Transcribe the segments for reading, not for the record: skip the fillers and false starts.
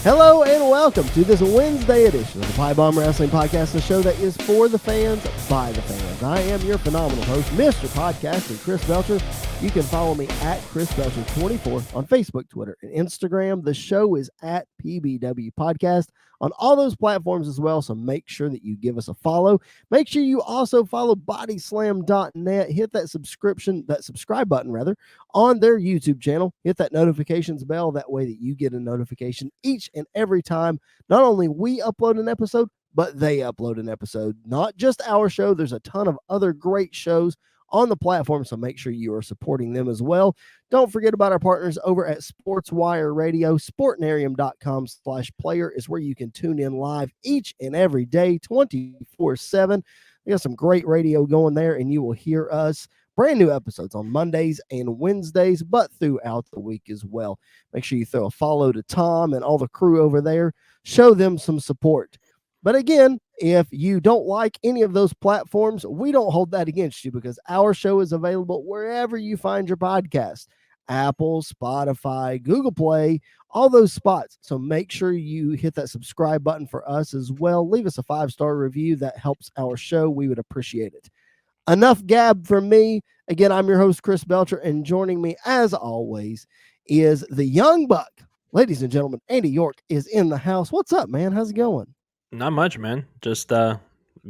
Hello and welcome to this Wednesday edition of the Pie Bomb Wrestling Podcast, the show that is for the fans, by the fans. I am your phenomenal host, Mr. Podcasting, Chris Belcher. You can follow me at Chris Belcher24 on Facebook, Twitter, and Instagram. The show is at PBW Podcast on all those platforms as well, so make sure that you give us a follow. Make sure you also follow bodyslam.net. Hit that subscribe button, on their YouTube channel. Hit that notifications bell. That way that you get a notification each and every time not only we upload an episode, but they upload an episode. Not just our show. There's a ton of other great shows on the platform, so make sure you are supporting them as well. Don't forget about our partners over at SportsWire Radio. Sportnarium.com/player is where you can tune in live each and every day, 24/7. We got some great radio going there, and you will hear us brand new episodes on Mondays and Wednesdays, but throughout the week as well. Make sure you throw a follow to Tom and all the crew over there. Show them some support. But again, if you don't like any of those platforms, we don't hold that against you because our show is available wherever you find your podcast. Apple, Spotify, Google Play, all those spots. So make sure you hit that subscribe button for us as well. Leave us a 5-star review. That helps our show. We would appreciate it. Enough gab from me. Again, I'm your host, Chris Belcher, and joining me, as always, is the Young Buck. Ladies and gentlemen, Andy York is in the house. What's up, man? How's it going? Not much, man. Just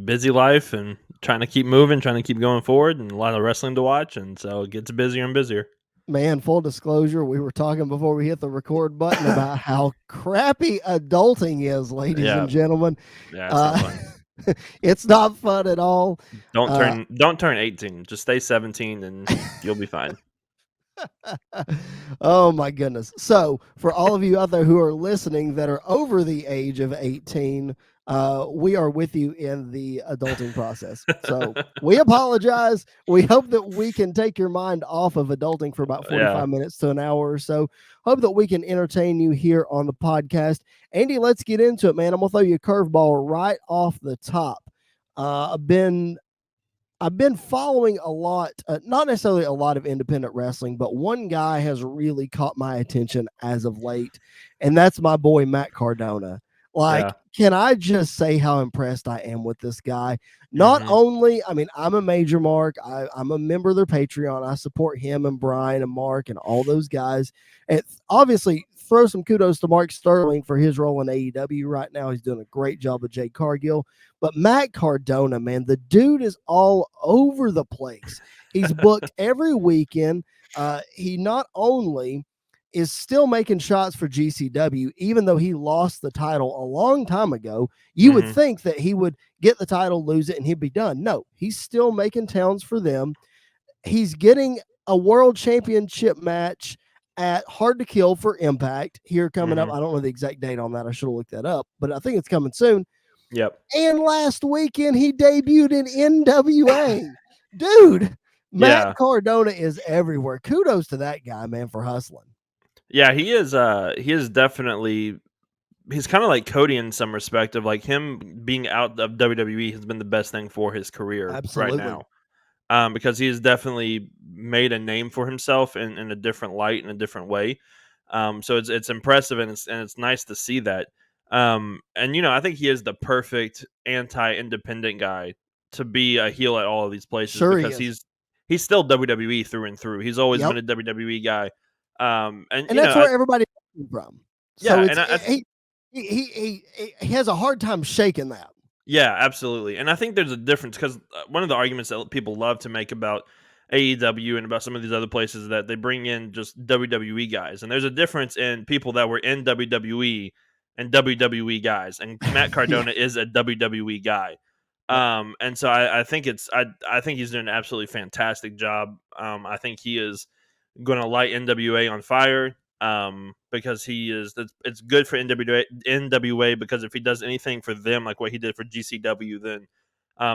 busy life and trying to keep moving, trying to keep going forward, and a lot of wrestling to watch, and so it gets busier and busier. Man, full disclosure, we were talking before we hit the record button about how crappy adulting is, ladies and gentlemen. Yeah, it's not fun. It's not fun at all. Don't turn 18. Just stay 17 and you'll be fine. Oh my goodness. So for all of you out there who are listening that are over the age of 18, we are with you in the adulting process. So we apologize. We hope that we can take your mind off of adulting for about 45 minutes to an hour or so. Hope that we can entertain you here on the podcast. Andy, let's get into it, man. I'm gonna throw you a curveball right off the top. I've been following a lot, not necessarily a lot of independent wrestling, but one guy has really caught my attention as of late, and that's my boy, Matt Cardona. Can I just say how impressed I am with this guy? Not only, I mean, I'm a major mark. I'm a member of their Patreon. I support him and Brian and Mark and all those guys. And obviously, throw some kudos to Mark Sterling for his role in AEW right now. He's doing a great job with Jade Cargill. But Matt Cardona, man, the dude is all over the place. He's booked every weekend. He not only is still making shots for GCW, even though he lost the title a long time ago. You would think that he would get the title, lose it, and he'd be done. No, he's still making towns for them. He's getting a world championship match at Hard to Kill for Impact here coming up. I don't know the exact date on that. I should have looked that up, but I think it's coming soon. Yep. And last weekend, he debuted in NWA. Dude, Matt Cardona is everywhere. Kudos to that guy, man, for hustling. Yeah, he is definitely, he's kind of like Cody in some respect of like him being out of WWE has been the best thing for his career right now. Because he has definitely made a name for himself in a different light, in a different way. So it's impressive and it's nice to see that. And I think he is the perfect anti-independent guy to be a heel at all of these places because he's still WWE through and through. He's always been a WWE guy. And that's where everybody comes from. So and he has a hard time shaking that. Yeah, absolutely. And I think there's a difference because one of the arguments that people love to make about AEW and about some of these other places is that they bring in just WWE guys. And there's a difference in people that were in WWE and WWE guys. And Matt Cardona is a WWE guy. And so I think I think he's doing an absolutely fantastic job. I think he is going to light NWA on fire. Because it's good for NWA because if he does anything for them like what he did for GCW, then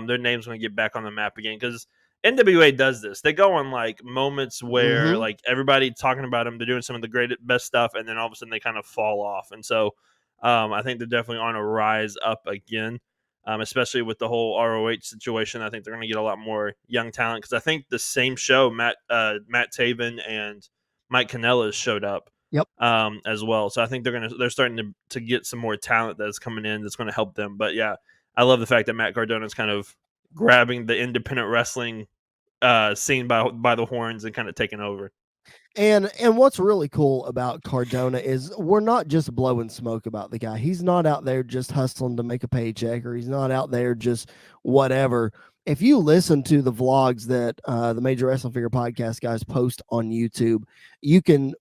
their name's going to get back on the map again. Because NWA does this; they go on like moments where like everybody talking about them, they're doing some of the best stuff, and then all of a sudden they kind of fall off. And so I think they're definitely on a rise up again, especially with the whole ROH situation. I think they're going to get a lot more young talent because I think the same show Matt Taven and Mike Kanellis showed up Yep. as well. So I think they're starting to get some more talent that's coming in that's going to help them. But yeah, I love the fact that Matt Cardona is kind of grabbing the independent wrestling scene by the horns and kind of taking over. And what's really cool about Cardona is we're not just blowing smoke about the guy. He's not out there just hustling to make a paycheck, or he's not out there just whatever. If you listen to the vlogs that the Major Wrestling Figure Podcast guys post on YouTube, you can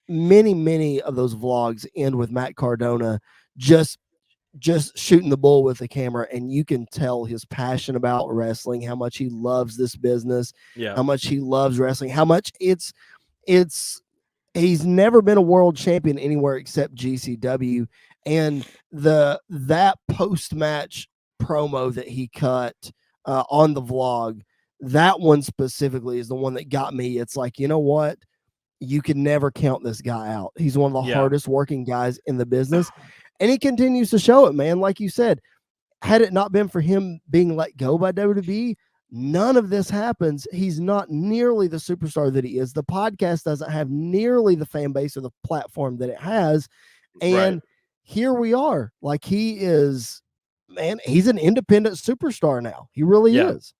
many of those vlogs end with Matt Cardona just shooting the bull with the camera, and you can tell his passion about wrestling, how much he loves this business, Yeah, how much he loves wrestling, how much it's he's never been a world champion anywhere except GCW. And that post match promo that he cut on the vlog, that one specifically is the one that got me. It's like, you know what? You can never count this guy out. He's one of the yeah, hardest working guys in the business, and he continues to show it, man. Like you said, had it not been for him being let go by WWE, none of this happens. He's not nearly the superstar that he is. The podcast doesn't have nearly the fan base or the platform that it has. right. And here we are. Like, he is, man, he's an independent superstar now. He really Yeah, is.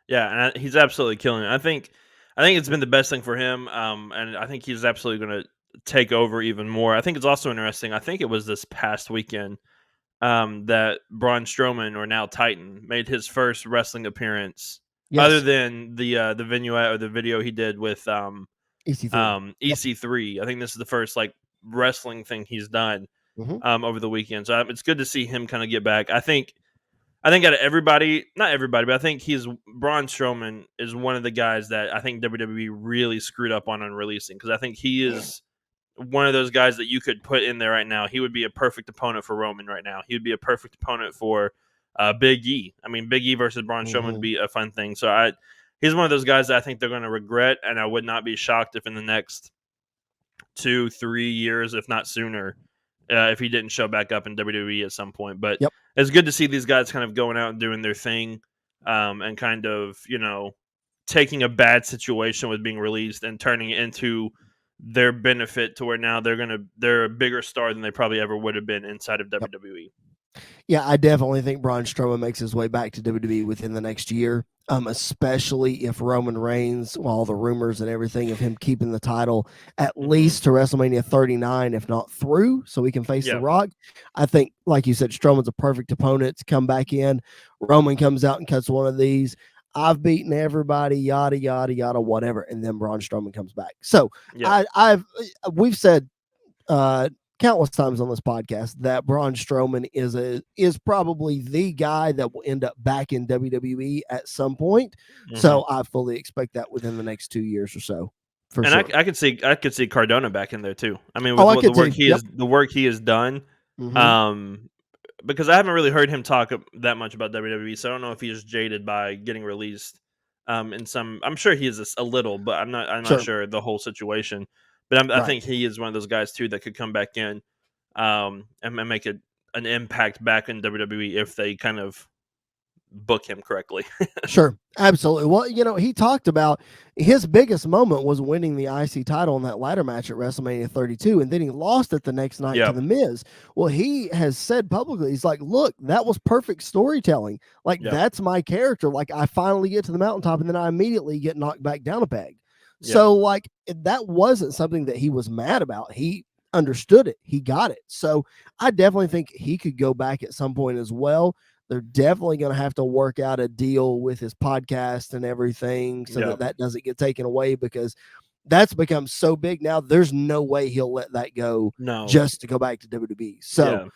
yeah, and he's absolutely killing it. I think it's been the best thing for him, and I think he's absolutely going to take over even more. I think it's also interesting. I think it was this past weekend that Braun Strowman, or now Titan, made his first wrestling appearance, other Yes. than the vignette or the video he did with EC3. Yep. EC3. I think this is the first like wrestling thing he's done Mm-hmm. over the weekend. So it's good to see him kind of get back. I think out of everybody, not everybody, but I think Braun Strowman is one of the guys that I think WWE really screwed up on releasing, because I think he is one of those guys that you could put in there right now. He would be a perfect opponent for Roman right now. He would be a perfect opponent for Big E. I mean, Big E versus Braun Strowman would Mm-hmm. be a fun thing. So he's one of those guys that I think they're going to regret, and I would not be shocked if in the next 2-3 years, if not sooner, if he didn't show back up in WWE at some point. But Yep. it's good to see these guys kind of going out and doing their thing, and kind of taking a bad situation with being released and turning it into their benefit, to where now they're a bigger star than they probably ever would have been inside of Yep. WWE. Yeah, I definitely think Braun Strowman makes his way back to WWE within the next year, especially if Roman Reigns, well, all the rumors and everything of him keeping the title at least to WrestleMania 39, if not through, so he can face The Yeah, Rock. I think, like you said, Strowman's a perfect opponent to come back in. Roman comes out and cuts one of these. I've beaten everybody, yada yada yada, whatever, and then Braun Strowman comes back. So yeah, we've said countless times on this podcast that Braun Strowman is probably the guy that will end up back in WWE at some point. hmm So I fully expect that within the next 2 years or so, for and sure. I could see Cardona back in there too. I mean, Oh, with I what could too. Yep. the work he has done. Mm-hmm. Um, because I haven't really heard him talk that much about WWE, so I don't know if he is jaded by getting released. I'm sure he is a little, but I'm not Sure. sure the whole situation. But I Right. think he is one of those guys too that could come back in, and make an impact back in WWE if they kind of book him correctly. Sure, absolutely. Well, he talked about his biggest moment was winning the IC title in that ladder match at WrestleMania 32, and then he lost it the next night to Yep. The Miz. Well, he has said publicly, he's like, look, that was perfect storytelling. Like, Yep. that's my character. Like, I finally get to the mountaintop, and then I immediately get knocked back down a peg. Yep. So, like, that wasn't something that he was mad about. He understood it. He got it. So I definitely think he could go back at some point as well. They're definitely going to have to work out a deal with his podcast and everything so Yep. that doesn't get taken away, because that's become so big now. There's no way he'll let that go No. just to go back to WWE. So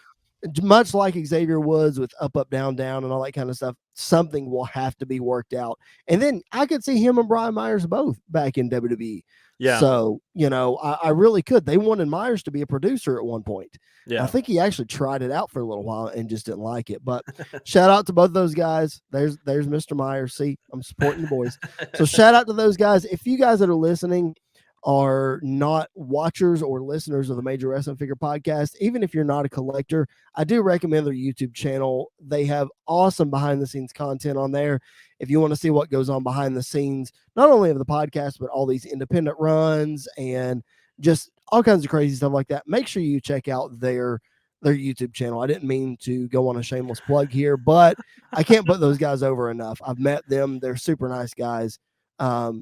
Yeah. much like Xavier Woods with up, up, down, down, and all that kind of stuff, something will have to be worked out. And then I could see him and Brian Myers both back in WWE. Yeah. So, I really could. They wanted Myers to be a producer at one point. I Yeah. think he actually tried it out for a little while and just didn't like it. But shout out to both those guys. There's Mr. Myers. See, I'm supporting the boys. So shout out to those guys. If you guys that are listening are not watchers or listeners of the Major Wrestling Figure Podcast, even if you're not a collector, I do recommend their YouTube channel. They have awesome behind the scenes content on there. If you want to see what goes on behind the scenes, not only of the podcast, but all these independent runs and just all kinds of crazy stuff like that. Make sure you check out their YouTube channel. I didn't mean to go on a shameless plug here, but I can't put those guys over enough. I've met them. They're super nice guys.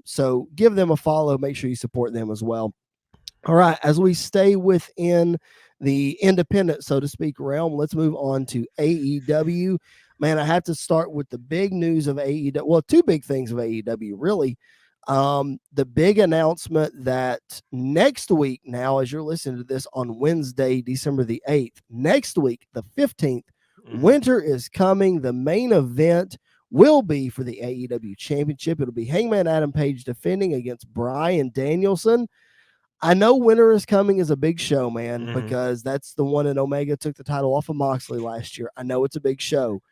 So give them a follow. Make sure you support them as well. All right, as we stay within the independent, so to speak, realm, let's move on to AEW. Man, I have to start with the big news of AEW. Well, two big things of AEW, really. The big announcement that next week, now, as you're listening to this on Wednesday, December the 8th, next week, the 15th, Winter is coming. The main event will be for the AEW Championship. It'll be Hangman Adam Page defending against Bryan Danielson. I know Winter is Coming is a big show, man, because that's the one that Omega took the title off of Moxley last year. I know it's a big show,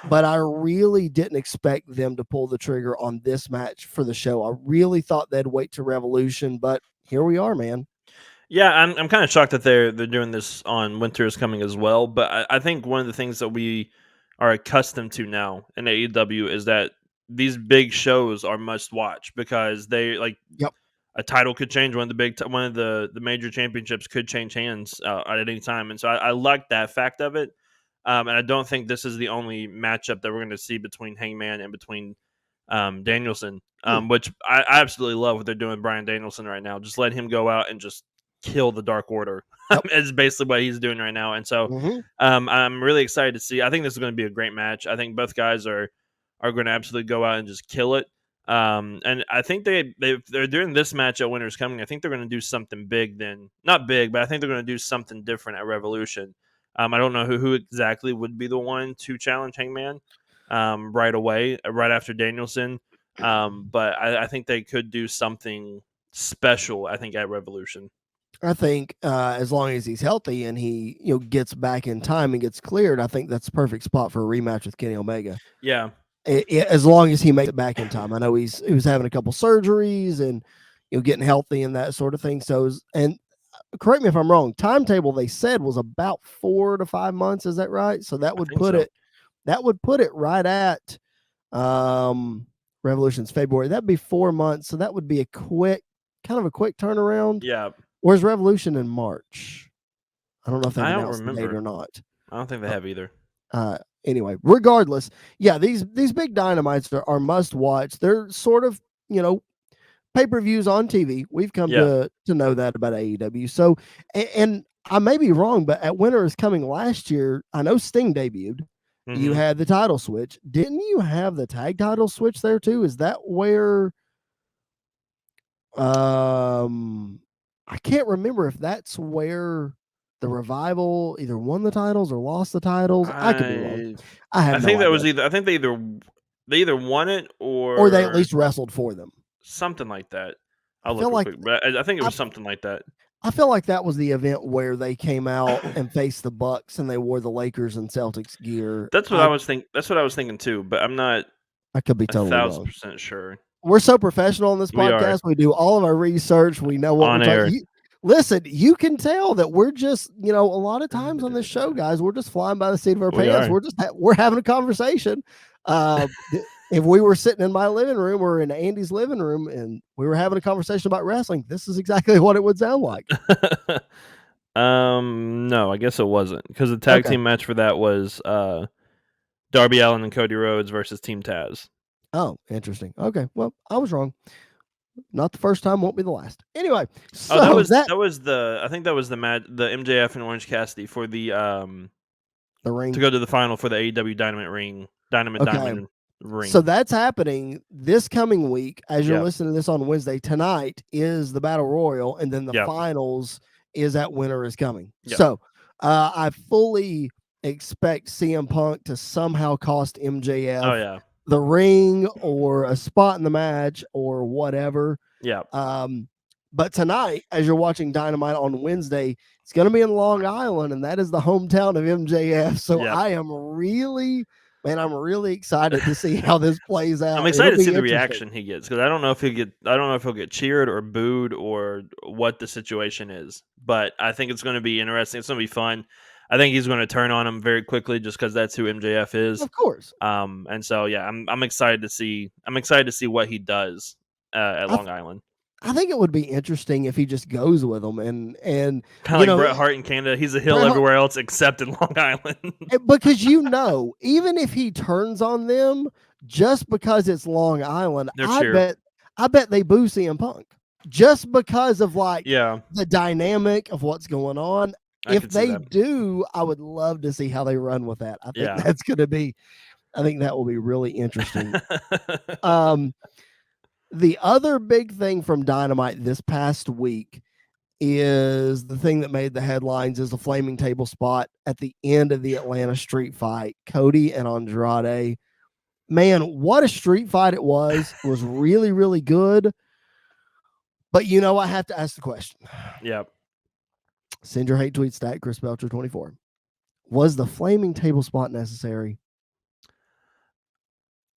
but I really didn't expect them to pull the trigger on this match for the show. I really thought they'd wait to Revolution, but here we are, man. Yeah, I'm kind of shocked that they're doing this on Winter is Coming as well. But I think one of the things that we are accustomed to now in AEW is that these big shows are must watch because they like Yep. a title could change. One of the major championships could change hands at any time, and so I like that fact of it. And I don't think this is the only matchup that we're going to see between Hangman and between Danielson, which I absolutely love what they're doing with Bryan Danielson right now. Just let him go out and just kill the Dark Order. Yep. Is basically what he's doing right now, and so I'm really excited to see. I think this is going to be a great match. I think both guys are going to absolutely go out and just kill it. And I think they're doing this match at Winter's Coming. I think they're going to do something big. Then not big, but I think they're going to do something different at Revolution. I don't know who exactly would be the one to challenge Hangman right away, right after Danielson. But I think they could do something special. I think at Revolution. I think as long as he's healthy and he gets back in time and gets cleared, I think that's a perfect spot for a rematch with Kenny Omega. Yeah. As long as he makes it back in time. I know he was having a couple surgeries and getting healthy and that sort of thing. So and correct me if I'm wrong, timetable they said was about 4 to 5 months. Is that right? So that would put it right at Revolution's February. That'd be 4 months. So that would be a quick turnaround. Yeah. Where's Revolution in March? I don't know if they've announced the date or not. I don't think they have either. Anyway, regardless, yeah, these big dynamites are must watch. They're sort of, pay-per-views on TV. We've come to know that about AEW. So, and I may be wrong, but at Winter is Coming last year, I know Sting debuted. You had the title switch. Didn't you have the tag title switch there too? Is that where I can't remember if that's where the Revival either won the titles or lost the titles. I could be wrong. I think that was either. I think they either won it or they at least wrestled for them. Something like that. I'll look real quick, but I think it was something like that. I feel like that was the event where they came out and faced the Bucks and they wore the Lakers and Celtics gear. That's what I was thinking. That's what I was thinking too, but I'm not. I could be totally 1,000% sure. We're so professional on this podcast. We do all of our research. We know what on we're air. talking. Listen, you can tell that we're just, a lot of times on this show, guys, we're just flying by the seat of our pants. We're having a conversation. If we were sitting in my living room or in Andy's living room and we were having a conversation about wrestling, this is exactly what it would sound like. No, I guess it wasn't, because the tag team match for that was Darby Allin and Cody Rhodes versus Team Taz. Oh, interesting. Okay, well, I was wrong. Not the first time, won't be the last. Anyway, so that was the I think that was the match, the MJF and Orange Cassidy for the ring to go to the final for the AEW Diamond ring. So that's happening this coming week. As you're listening to this on Wednesday, tonight is the Battle Royal, and then the finals is at Winter is Coming. Yep. So I fully expect CM Punk to somehow cost MJF the ring or a spot in the match or whatever. Yeah. But tonight, as you're watching Dynamite on Wednesday, it's going to be in Long Island, and that is the hometown of MJF. So I am really excited to see how this plays out. I'm excited to see the reaction he gets, because I don't know if he'll get cheered or booed or what the situation is. But I think it's going to be interesting. It's going to be fun. I think he's going to turn on him very quickly, just because that's who MJF is. Of course. And so I'm excited to see. I'm excited to see what he does at Long Island. I think it would be interesting if he just goes with them and Kind of you like know Bret Hart in Canada. He's a heel Bret Hart, everywhere else except in Long Island. because even if he turns on them just because it's Long Island, They're cheer. I bet they boo CM Punk just because of like Yeah, the dynamic of what's going on. I If could see they that. do, I would love to see how they run with that. I think Yeah. that's going to be. I think that will be really interesting. Um, the other big thing from Dynamite this past week is the thing that made the headlines is the flaming table spot at the end of the Atlanta street fight. Cody and Andrade. Man, what a street fight it was. It was really, really good. But I have to ask the question. Yeah. Send your hate tweets to Chris Belcher 24. Was the flaming table spot necessary?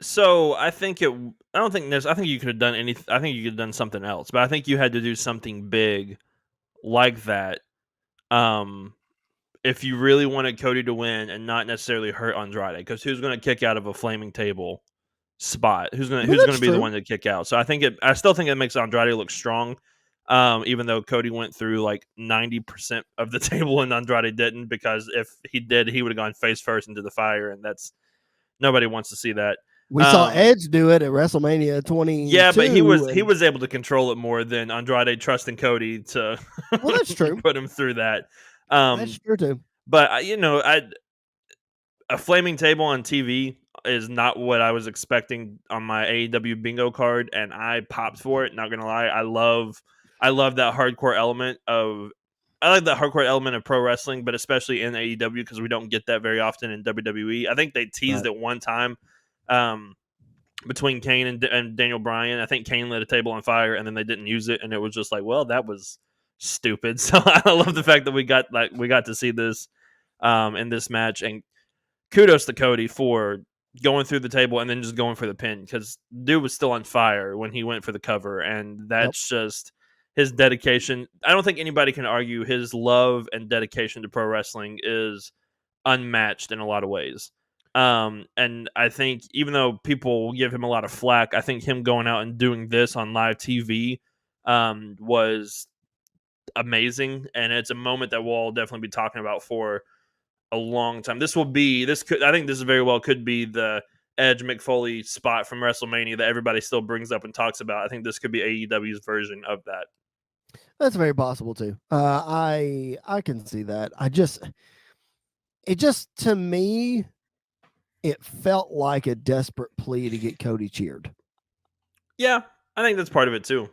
So I think it. I don't think there's. I think you could have done anything. I think you could have done something else, but I think you had to do something big like that. Um, if you really wanted Cody to win and not necessarily hurt Andrade, because who's going to kick out of a flaming table spot? Who's I going to mean, who's going that's to be the true. one to kick out? So I think it. I still think it makes Andrade look strong. Even though Cody went through like 90% of the table and Andrade didn't, because if he did, he would have gone face first into the fire, and that's nobody wants to see that. We saw Um, Edge do it at WrestleMania Yeah, but 22. he And was able to control it more than Andrade trusting Cody to well, that's to true. put him through that. That's true too. But I a flaming table on TV is not what I was expecting on my AEW bingo card, and I popped for it. Not gonna lie, I love that hardcore element of. I like that hardcore element of pro wrestling, but especially in AEW because we don't get that very often in WWE. I think they teased Right. it one time. Um, between Kane and Daniel Bryan. I think Kane lit a table on fire, and then they didn't use it, and it was just like, well, that was stupid. So I love the fact that we got to see this in this match, and kudos to Cody for going through the table and then just going for the pin because dude was still on fire when he went for the cover, and Yep. that's just his dedication. I don't think anybody can argue his love and dedication to pro wrestling is unmatched in a lot of ways. And I think even though people give him a lot of flack, I think him going out and doing this on live TV was amazing, and it's a moment that we'll definitely be talking about for a long time. I think this very well could be the Edge McFoley spot from WrestleMania that everybody still brings up and talks about. I think this could be AEW's version of that. That's very possible too. I can see that. It just to me it felt like a desperate plea to get Cody cheered. Yeah, I think that's part of it too.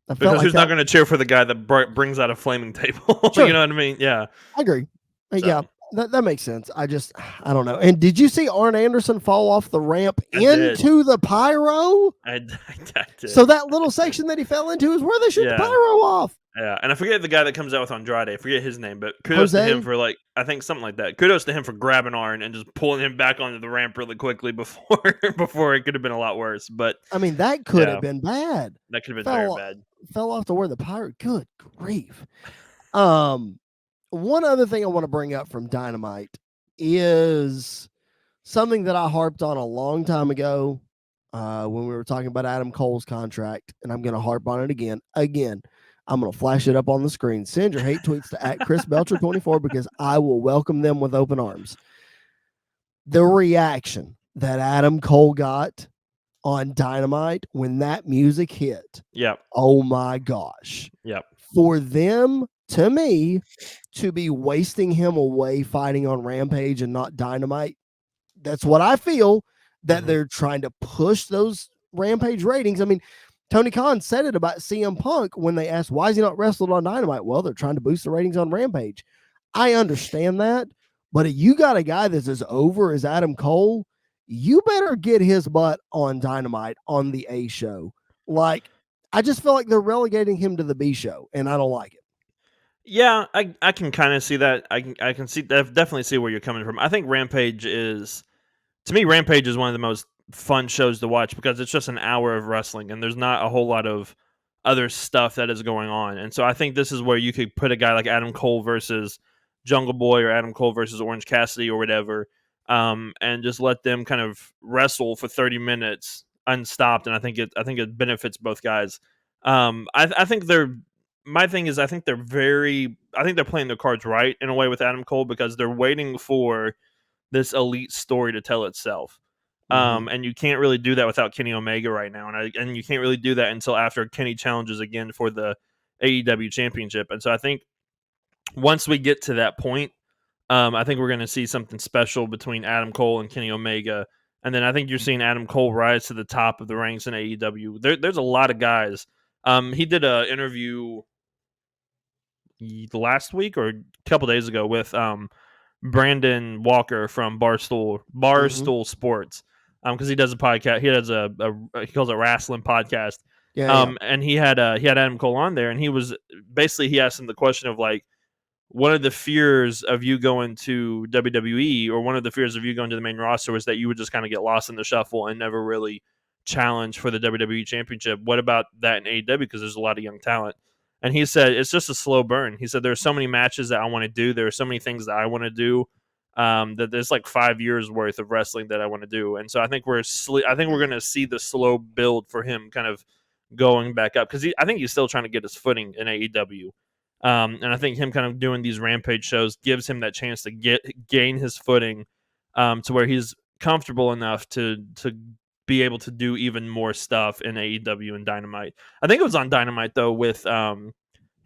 I felt Because like who's not that. going to cheer for the guy that brings out a flaming table? You Sure, know what I mean? Yeah. I agree. Yeah, So that makes sense. I don't know. And did you see Arn Anderson fall off the ramp I did. into the pyro? I So did. that little section that he fell into is where they shoot the Yeah. pyro off. Yeah. And I forget the guy that comes out with Andrade. I forget his name, but kudos to him Jose. for I think something like that. Kudos to him for grabbing Arn and just pulling him back onto the ramp really quickly before it could have been a lot worse. But I mean, that could yeah, have been bad. that could have been very Fell bad. fell off to where the pyro. Good grief. Um, One other thing I want to bring up from Dynamite is something that I harped on a long time ago when we were talking about Adam Cole's contract, and I'm going to harp on it again. Again, I'm going to flash it up on the screen. Send your hate tweets to @ChrisBelcher24 because I will welcome them with open arms. The reaction that Adam Cole got on Dynamite when that music hit. Yep. Oh my gosh. Yep. For them, to me, to be wasting him away fighting on Rampage and not Dynamite, that's what I feel that they're trying to push those Rampage ratings. I mean, Tony Khan said it about CM Punk when they asked, why is he not wrestled on Dynamite? Well, they're trying to boost the ratings on Rampage. I understand that, but if you got a guy that's as over as Adam Cole, you better get his butt on Dynamite on the A show. Like, I just feel like they're relegating him to the B show, and I don't like it. Yeah, I can kind of see that. I can see definitely see where you're coming from. I think Rampage is to me Rampage is one of the most fun shows to watch because it's just an hour of wrestling and there's not a whole lot of other stuff that is going on. And so I think this is where you could put a guy like Adam Cole versus Jungle Boy or Adam Cole versus Orange Cassidy or whatever, and just let them kind of wrestle for 30 minutes unstopped. And I think it benefits both guys. I think they're. My thing is, I think they're playing their cards right in a way with Adam Cole because they're waiting for this elite story to tell itself. Mhm. And you can't really do that without Kenny Omega right now, and you can't really do that until after Kenny challenges again for the AEW Championship. And so I think once we get to that point, I think we're going to see something special between Adam Cole and Kenny Omega. And then I think you're seeing Adam Cole rise to the top of the ranks in AEW. There's a lot of guys. He did an interview last week or a couple days ago with Brandon Walker from Mhm. Barstool Sports, because he does a podcast. He does he calls it wrestling podcast. Yeah, yeah. And he had Adam Cole on there, and he asked him the question of like, one of the fears of you going to WWE, or one of the fears of you going to the main roster, was that you would just kind of get lost in the shuffle and never really challenge for the WWE Championship. What about that in AEW? Because there's a lot of young talent. And he said it's just a slow burn. He said there's so many matches that I want to do. There are so many things that I want to do. That there's like 5 years worth of wrestling that I want to do. And so I think I think we're going to see the slow build for him, kind of going back up, because I think he's still trying to get his footing in AEW. And I think him kind of doing these rampage shows gives him that chance to gain his footing, to where he's comfortable enough to be able to do even more stuff in AEW and Dynamite. I think it was on Dynamite though, with him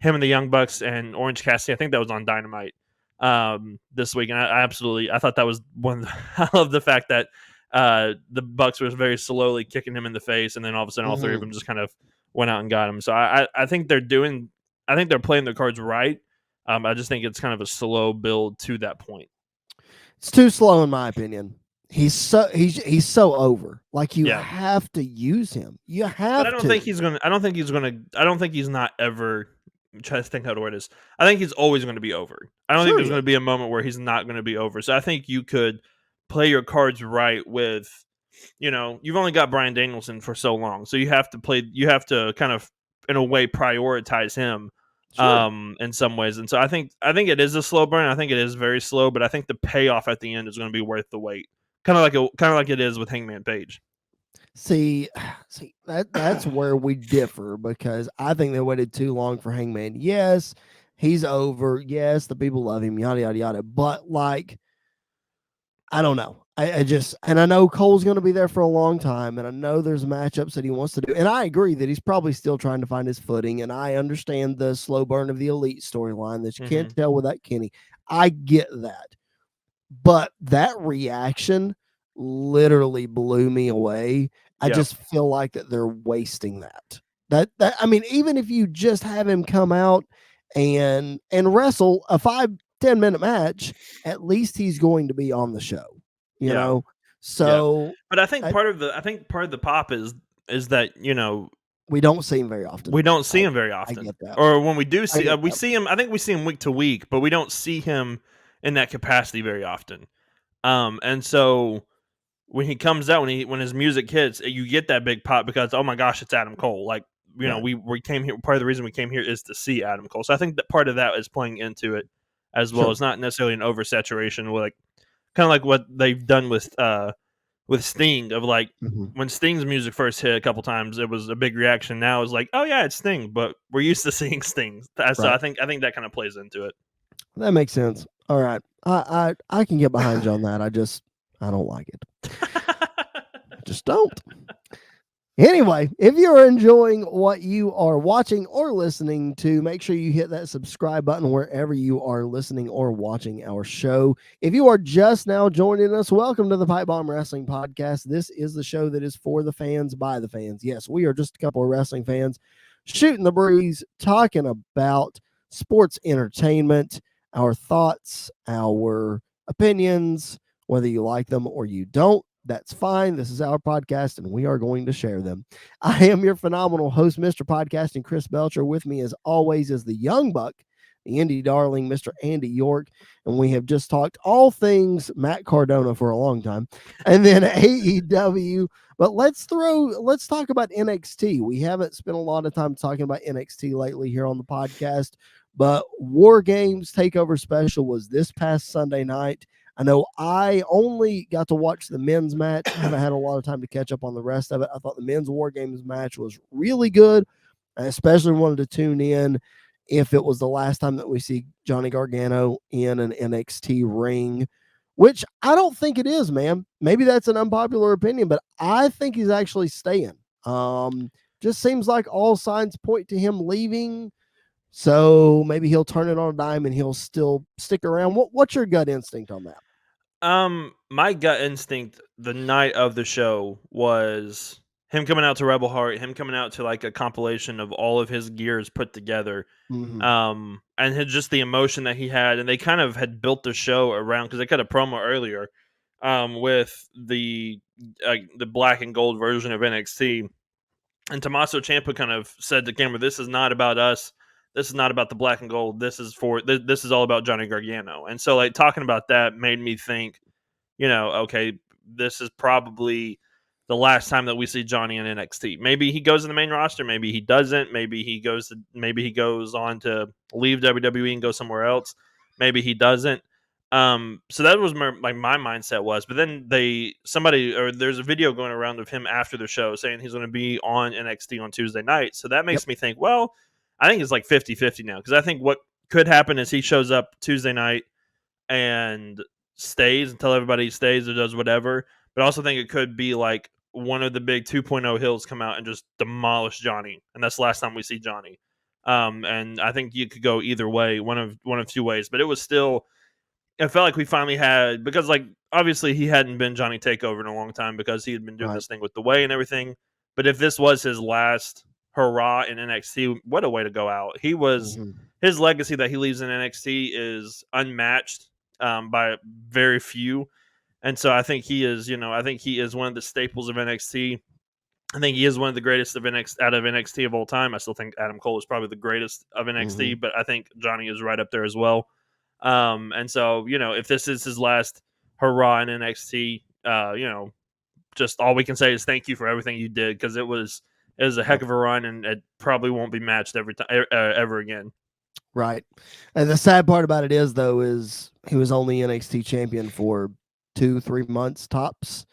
and the Young Bucks and Orange Cassidy. I think that was on Dynamite this week, and I thought that was one. I love the fact that the Bucks was very slowly kicking him in the face, and then all of a sudden all three of Mhm. them just kind of went out and got him. So I think I think they're playing their cards right. I just think it's kind of a slow build to that point. It's too slow in my opinion. He's so over. Like you Yeah, have to use him. You but I have don't think to. he's gonna. I don't think he's gonna. I don't think he's not ever. I'm trying to think how the word is. I think he's always going to be over. I don't think Sure there's he going is. to be a moment where he's not going to be over. So I think you could play your cards right with, you've only got Bryan Danielson for so long, so you have to kind of, in a way, prioritize him Sure. in some ways. And so I think it is a slow burn. I think it is very slow, but I think the payoff at the end is going to be worth the wait. Kind of like it is with Hangman Page. See, see that's where we differ because I think they waited too long for Hangman. Yes, he's over. Yes, the people love him. Yada yada yada. But like, I don't know. I just and I know Cole's going to be there for a long time, and I know there's matchups that he wants to do, and I agree that he's probably still trying to find his footing. And I understand the slow burn of the Elite storyline that you can't Hmm. tell without Kenny. I get that. But that reaction literally blew me away. I Yeah, just feel like that they're wasting that. That I mean, even if you just have him come out and wrestle a 5-10 minute match, at least he's going to be on the show, you yeah. know. Yeah, So but I think I, part of the pop is that we don't see him very often. we don't see I him very I often, get that. or when we do I see get we that. see him. I think we see him week to week, but we don't see him in that capacity very often. And so when he comes out, when his music hits, you get that big pop because, oh my gosh, it's Adam Cole. Like, Right. we came here. Part of the reason we came here is to see Adam Cole. So I think that part of that is playing into it as well. Sure. It's not necessarily an oversaturation with, like, kind of like what they've done with Sting, of like, Mhm. when Sting's music first hit a couple times, it was a big reaction. Now it's like, oh yeah, it's Sting, but we're used to seeing Sting. So Right. I think that kind of plays into it. That makes sense. All right. I can get behind you on that. I don't like it. I just don't. Anyway, if you're enjoying what you are watching or listening to, make sure you hit that subscribe button wherever you are listening or watching our show. If you are just now joining us, welcome to the Pipe Bomb Wrestling Podcast. This is the show that is for the fans, by the fans. Yes, we are just a couple of wrestling fans shooting the breeze, talking about sports entertainment, our thoughts, our opinions, whether you like them or you don't. That's fine. This is our podcast, and we are going to share them. I am your phenomenal host, Mr. Podcasting, Chris Belcher. With me, as always, is the young buck, the indie darling, Mr. Andy York. And we have just talked all things Matt Cardona for a long time, and then AEW. But let's talk about NXT. We haven't spent a lot of time talking about NXT lately here on the podcast, but War Games Takeover Special was this past Sunday night. I know I only got to watch the men's match. I haven't had a lot of time to catch up on the rest of it. I thought the men's War Games match was really good. I especially wanted to tune in if it was the last time that we see Johnny Gargano in an NXT ring, which I don't think it is, man. Maybe that's an unpopular opinion, but I think he's actually staying. Just seems like all signs point to him leaving. So maybe he'll turn it on a dime and he'll still stick around. What's your gut instinct on that? My gut instinct the night of the show was him coming out to Rebel Heart, him coming out to like a compilation of all of his gears put together. Mm-hmm. And just the emotion that he had, and they kind of had built the show around because they cut a promo earlier, with the black and gold version of NXT, and Tommaso Ciampa kind of said to camera, "This is not about us. This is not about the black and gold. This is this is all about Johnny Gargano." And so, like talking about that made me think, okay, this is probably the last time that we see Johnny in NXT. Maybe he goes in the main roster, maybe he doesn't, maybe he goes on to leave WWE and go somewhere else. Maybe he doesn't. So that was my mindset was, but then there's a video going around of him after the show saying he's going to be on NXT on Tuesday night. So that makes me think, well, I think it's like 50-50 now, because I think what could happen is he shows up Tuesday night and stays until everybody stays or does whatever. But I also think it could be like one of the big 2.0 hills come out and just demolish Johnny, and that's the last time we see Johnny. And I think you could go either way, one of two ways. But it felt like we finally had, because like obviously he hadn't been Johnny Takeover in a long time because he had been doing Right. this thing with the way and everything. But if this was his last hurrah in NXT, what a way to go out. His legacy that he leaves in NXT is unmatched, by very few. And so I think he is, one of the staples of NXT. I think he is one of the greatest of NXT of all time. I still think Adam Cole is probably the greatest of NXT, but I think Johnny is right up there as well. And so, if this is his last hurrah in NXT, just all we can say is thank you for everything you did, because it was a heck of a run, and it probably won't be matched every time ever again. Right. And the sad part about it is he was only NXT champion for 2-3 months tops.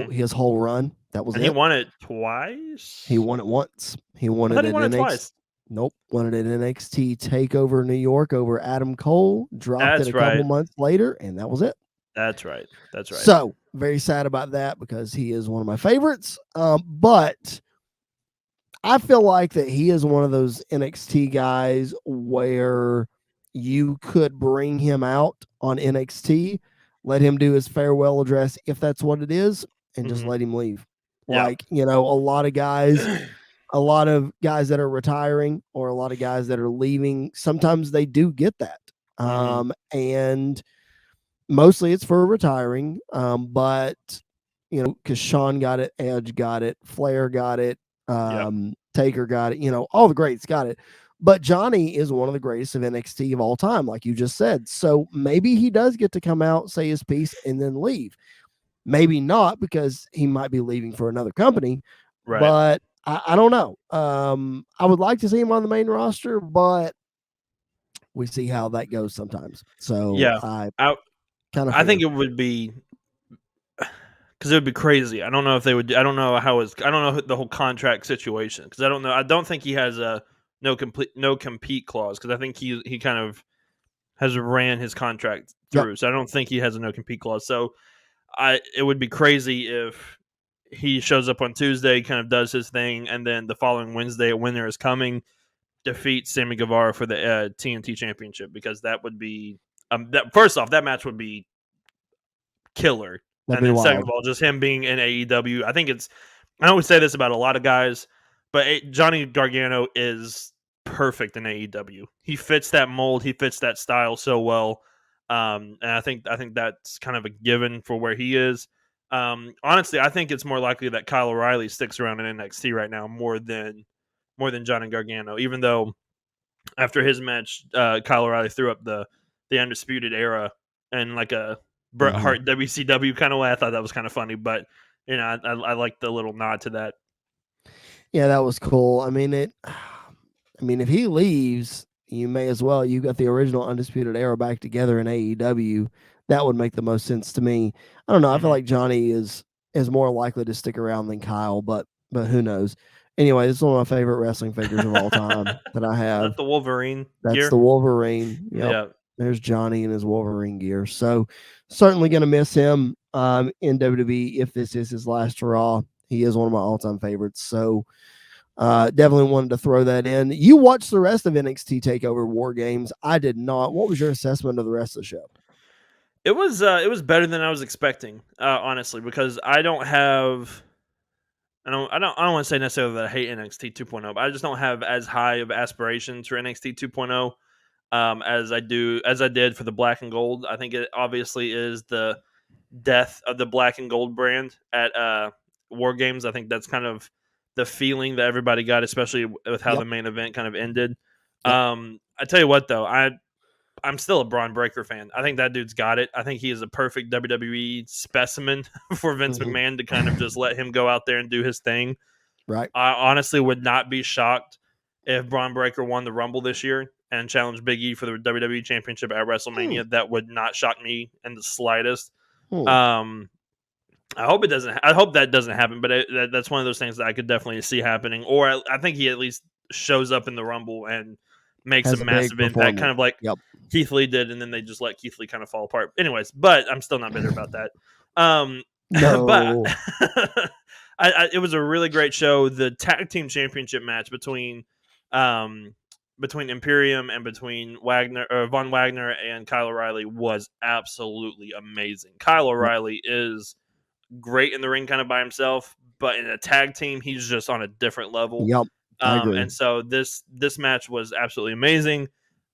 His whole run. That was And it. he won it twice. He won it once. He won I it thought he at won it NXT. twice. Nope. Won it at NXT Takeover New York over Adam Cole. Dropped it That's a couple right. months later, and that was it. That's right. That's right. So very sad about that, because he is one of my favorites. But I feel like that he is one of those NXT guys where you could bring him out on NXT, let him do his farewell address if that's what it is, and just let him leave. Yeah. Like, a lot of guys that are retiring, or a lot of guys that are leaving, sometimes they do get that. And mostly it's for retiring. But because Shawn got it, Edge got it, Flair got it, Taker got it, all the greats got it. But Johnny is one of the greatest of NXT of all time, like you just said. So maybe he does get to come out, say his piece, and then leave. Maybe not, because he might be leaving for another company. Right. But I don't know. I would like to see him on the main roster, but we see how that goes sometimes. So yeah, I think it would be, because it would be crazy. I don't know if they would. I don't know the whole contract situation, because I don't know. I don't think he has a no compete clause, because I think he kind of has ran his contract through. Yep. So I don't think he has a no compete clause. So it would be crazy if he shows up on Tuesday, kind of does his thing, and then the following Wednesday at Winter is Coming, defeats Sammy Guevara for the TNT Championship, because that would be first off, that match would be killer. That'd and then wild. Second of all, just him being in AEW. I always say this about a lot of guys, but Johnny Gargano is perfect in AEW. He fits that mold. He fits that style so well. And I think that's kind of a given for where he is. Honestly, I think it's more likely that Kyle O'Reilly sticks around in NXT right now more than Johnny Gargano. Even though after his match, Kyle O'Reilly threw up the Undisputed Era and like a Bret Hart WCW kind of way. I thought that was kind of funny, but I like the little nod to that. Yeah, that was cool. I mean, if he leaves, you may as well. You got the original Undisputed Era back together in AEW. That would make the most sense to me. I don't know. I feel like Johnny is more likely to stick around than Kyle, but who knows? Anyway, it's one of my favorite wrestling figures of all time that I Is have. that the Wolverine That's gear? the Wolverine. Yep. Yeah. There's Johnny in his Wolverine gear. So certainly going to miss him in WWE if this is his last hurrah. He is one of my all-time favorites. So definitely wanted to throw that in. You watched the rest of NXT TakeOver War Games. I did not. What was your assessment of the rest of the show? It was better than I was expecting, honestly, because I don't want to say necessarily that I hate NXT 2.0, but I just don't have as high of aspirations for NXT 2.0 as I did for the Black and Gold. I think it obviously is the death of the Black and Gold brand at War Games. I think that's kind of the feeling that everybody got, especially with how Yep. the main event kind of ended. Yep. I tell you what, though, I'm still a Braun Breaker fan. I think that dude's got it. I think he is a perfect WWE specimen for Vince Mhm. McMahon to kind of just let him go out there and do his thing. Right. I honestly would not be shocked if Braun Breaker won the Rumble this year and challenged Big E for the WWE Championship at WrestleMania. That would not shock me in the slightest. Hmm. Um, I hope it doesn't. I hope that doesn't happen. But that's one of those things that I could definitely see happening. Or I think he at least shows up in the Rumble and makes a Has a big massive impact, kind performance. of like Yep. Keith Lee did, and then they just let Keith Lee kind of fall apart. Anyways, but I'm still not bitter about that. But No. it was a really great show. The tag team championship match between Imperium and between Von Wagner and Kyle O'Reilly was absolutely amazing. Kyle Yep. O'Reilly is great in the ring kind of by himself, but in a tag team, he's just on a different level. Yep. I agree. And so this match was absolutely amazing.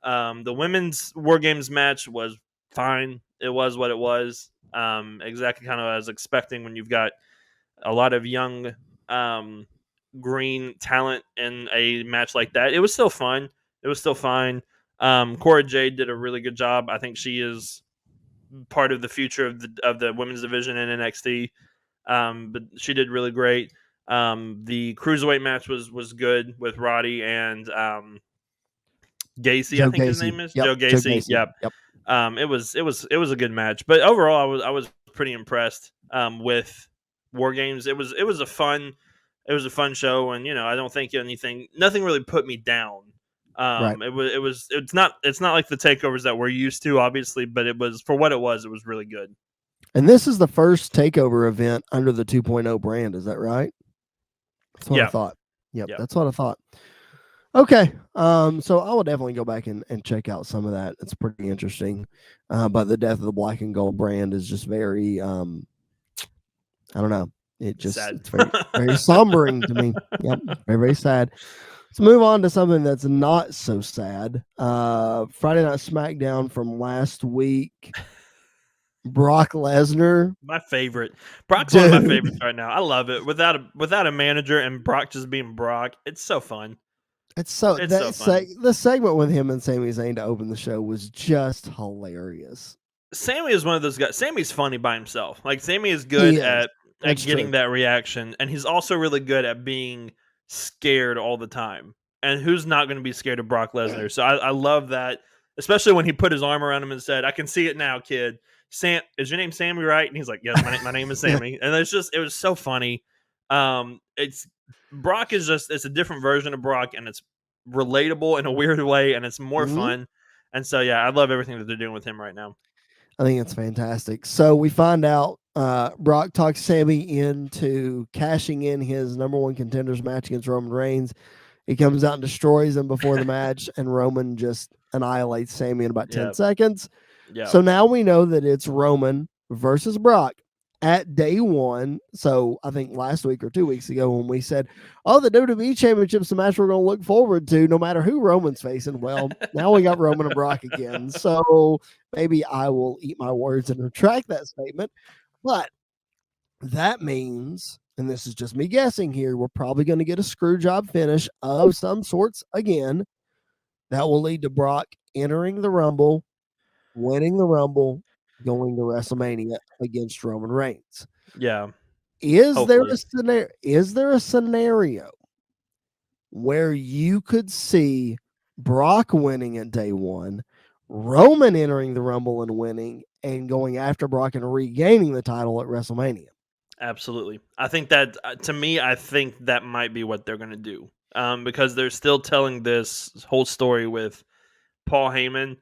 The women's War Games match was fine. It was what it was. Exactly kind of as expecting when you've got a lot of young green talent in a match like that. It was still fun. It was still fine. Cora Jade did a really good job. I think she is part of the future of the women's division in NXT. But she did really great. The cruiserweight match was good with Roddy and Gacy, I Joe think his Gacy. name is Yep. Joe Joe Gacy. Gacy. Yep. Yep. It was a good match, but overall, I was pretty impressed with War Games. It was a fun show, and I don't think nothing really put me down. Right. It's not like the takeovers that we're used to, obviously, but it was for what it was. It was really good. And this is the first takeover event under the 2.0 brand. Is that right? That's what I Yeah, thought. Yep. yeah, That's what I thought. Okay. So I will definitely go back and check out some of that. It's pretty interesting. But the death of the Black and Gold brand is just very I don't know. sad. It's very, very sombering to me. Yep. Very, very sad. Let's move on to something that's not so sad. Friday Night Smackdown from last week. Brock Lesnar. My favorite. Brock's one of my Dude. favorites right now. I love it. Without a manager and Brock just being Brock, it's so fun. It's so It's so that fun. the segment with him and Sami Zayn to open the show was just hilarious. Sammy is one of those guys. Sammy's funny by himself. Like Sammy is good He is. at That's getting true. that reaction, and he's also really good at being scared all the time. And who's not going to be scared of Brock Lesnar? So I love that, especially when he put his arm around him and said, "I can see it now, kid. Sam, is your name Sammy, right?" And he's like, "Yes, my name is Sammy." And it was so funny. It's Brock is it's a different version of Brock, and it's relatable in a weird way, and it's more Mhm. fun. And so yeah, I love everything that they're doing with him right now. I think it's fantastic. So we find out Brock talks Sammy into cashing in his number one contenders match against Roman Reigns. He comes out and destroys him before the match, and Roman just annihilates Sammy in about 10 Yeah, seconds. yeah, So now we know that it's Roman versus Brock at day one. So I think last week or 2 weeks ago when we said, oh, the WWE Championship's the match we're going to look forward to no matter who Roman's facing. Well, now we got Roman and Brock again. So maybe I will eat my words and retract that statement. But that means, and this is just me guessing here, we're probably going to get a screw job finish of some sorts again. That will lead to Brock entering the Rumble, winning the Rumble, going to WrestleMania against Roman Reigns. yeah. Is there Hopefully, a scenario? Is there a scenario where you could see Brock winning at day one, Roman entering the Rumble and winning, and going after Brock and regaining the title at WrestleMania? Absolutely. I think that to me, I think that might be what they're going to do, because they're still telling this whole story with Paul Heyman.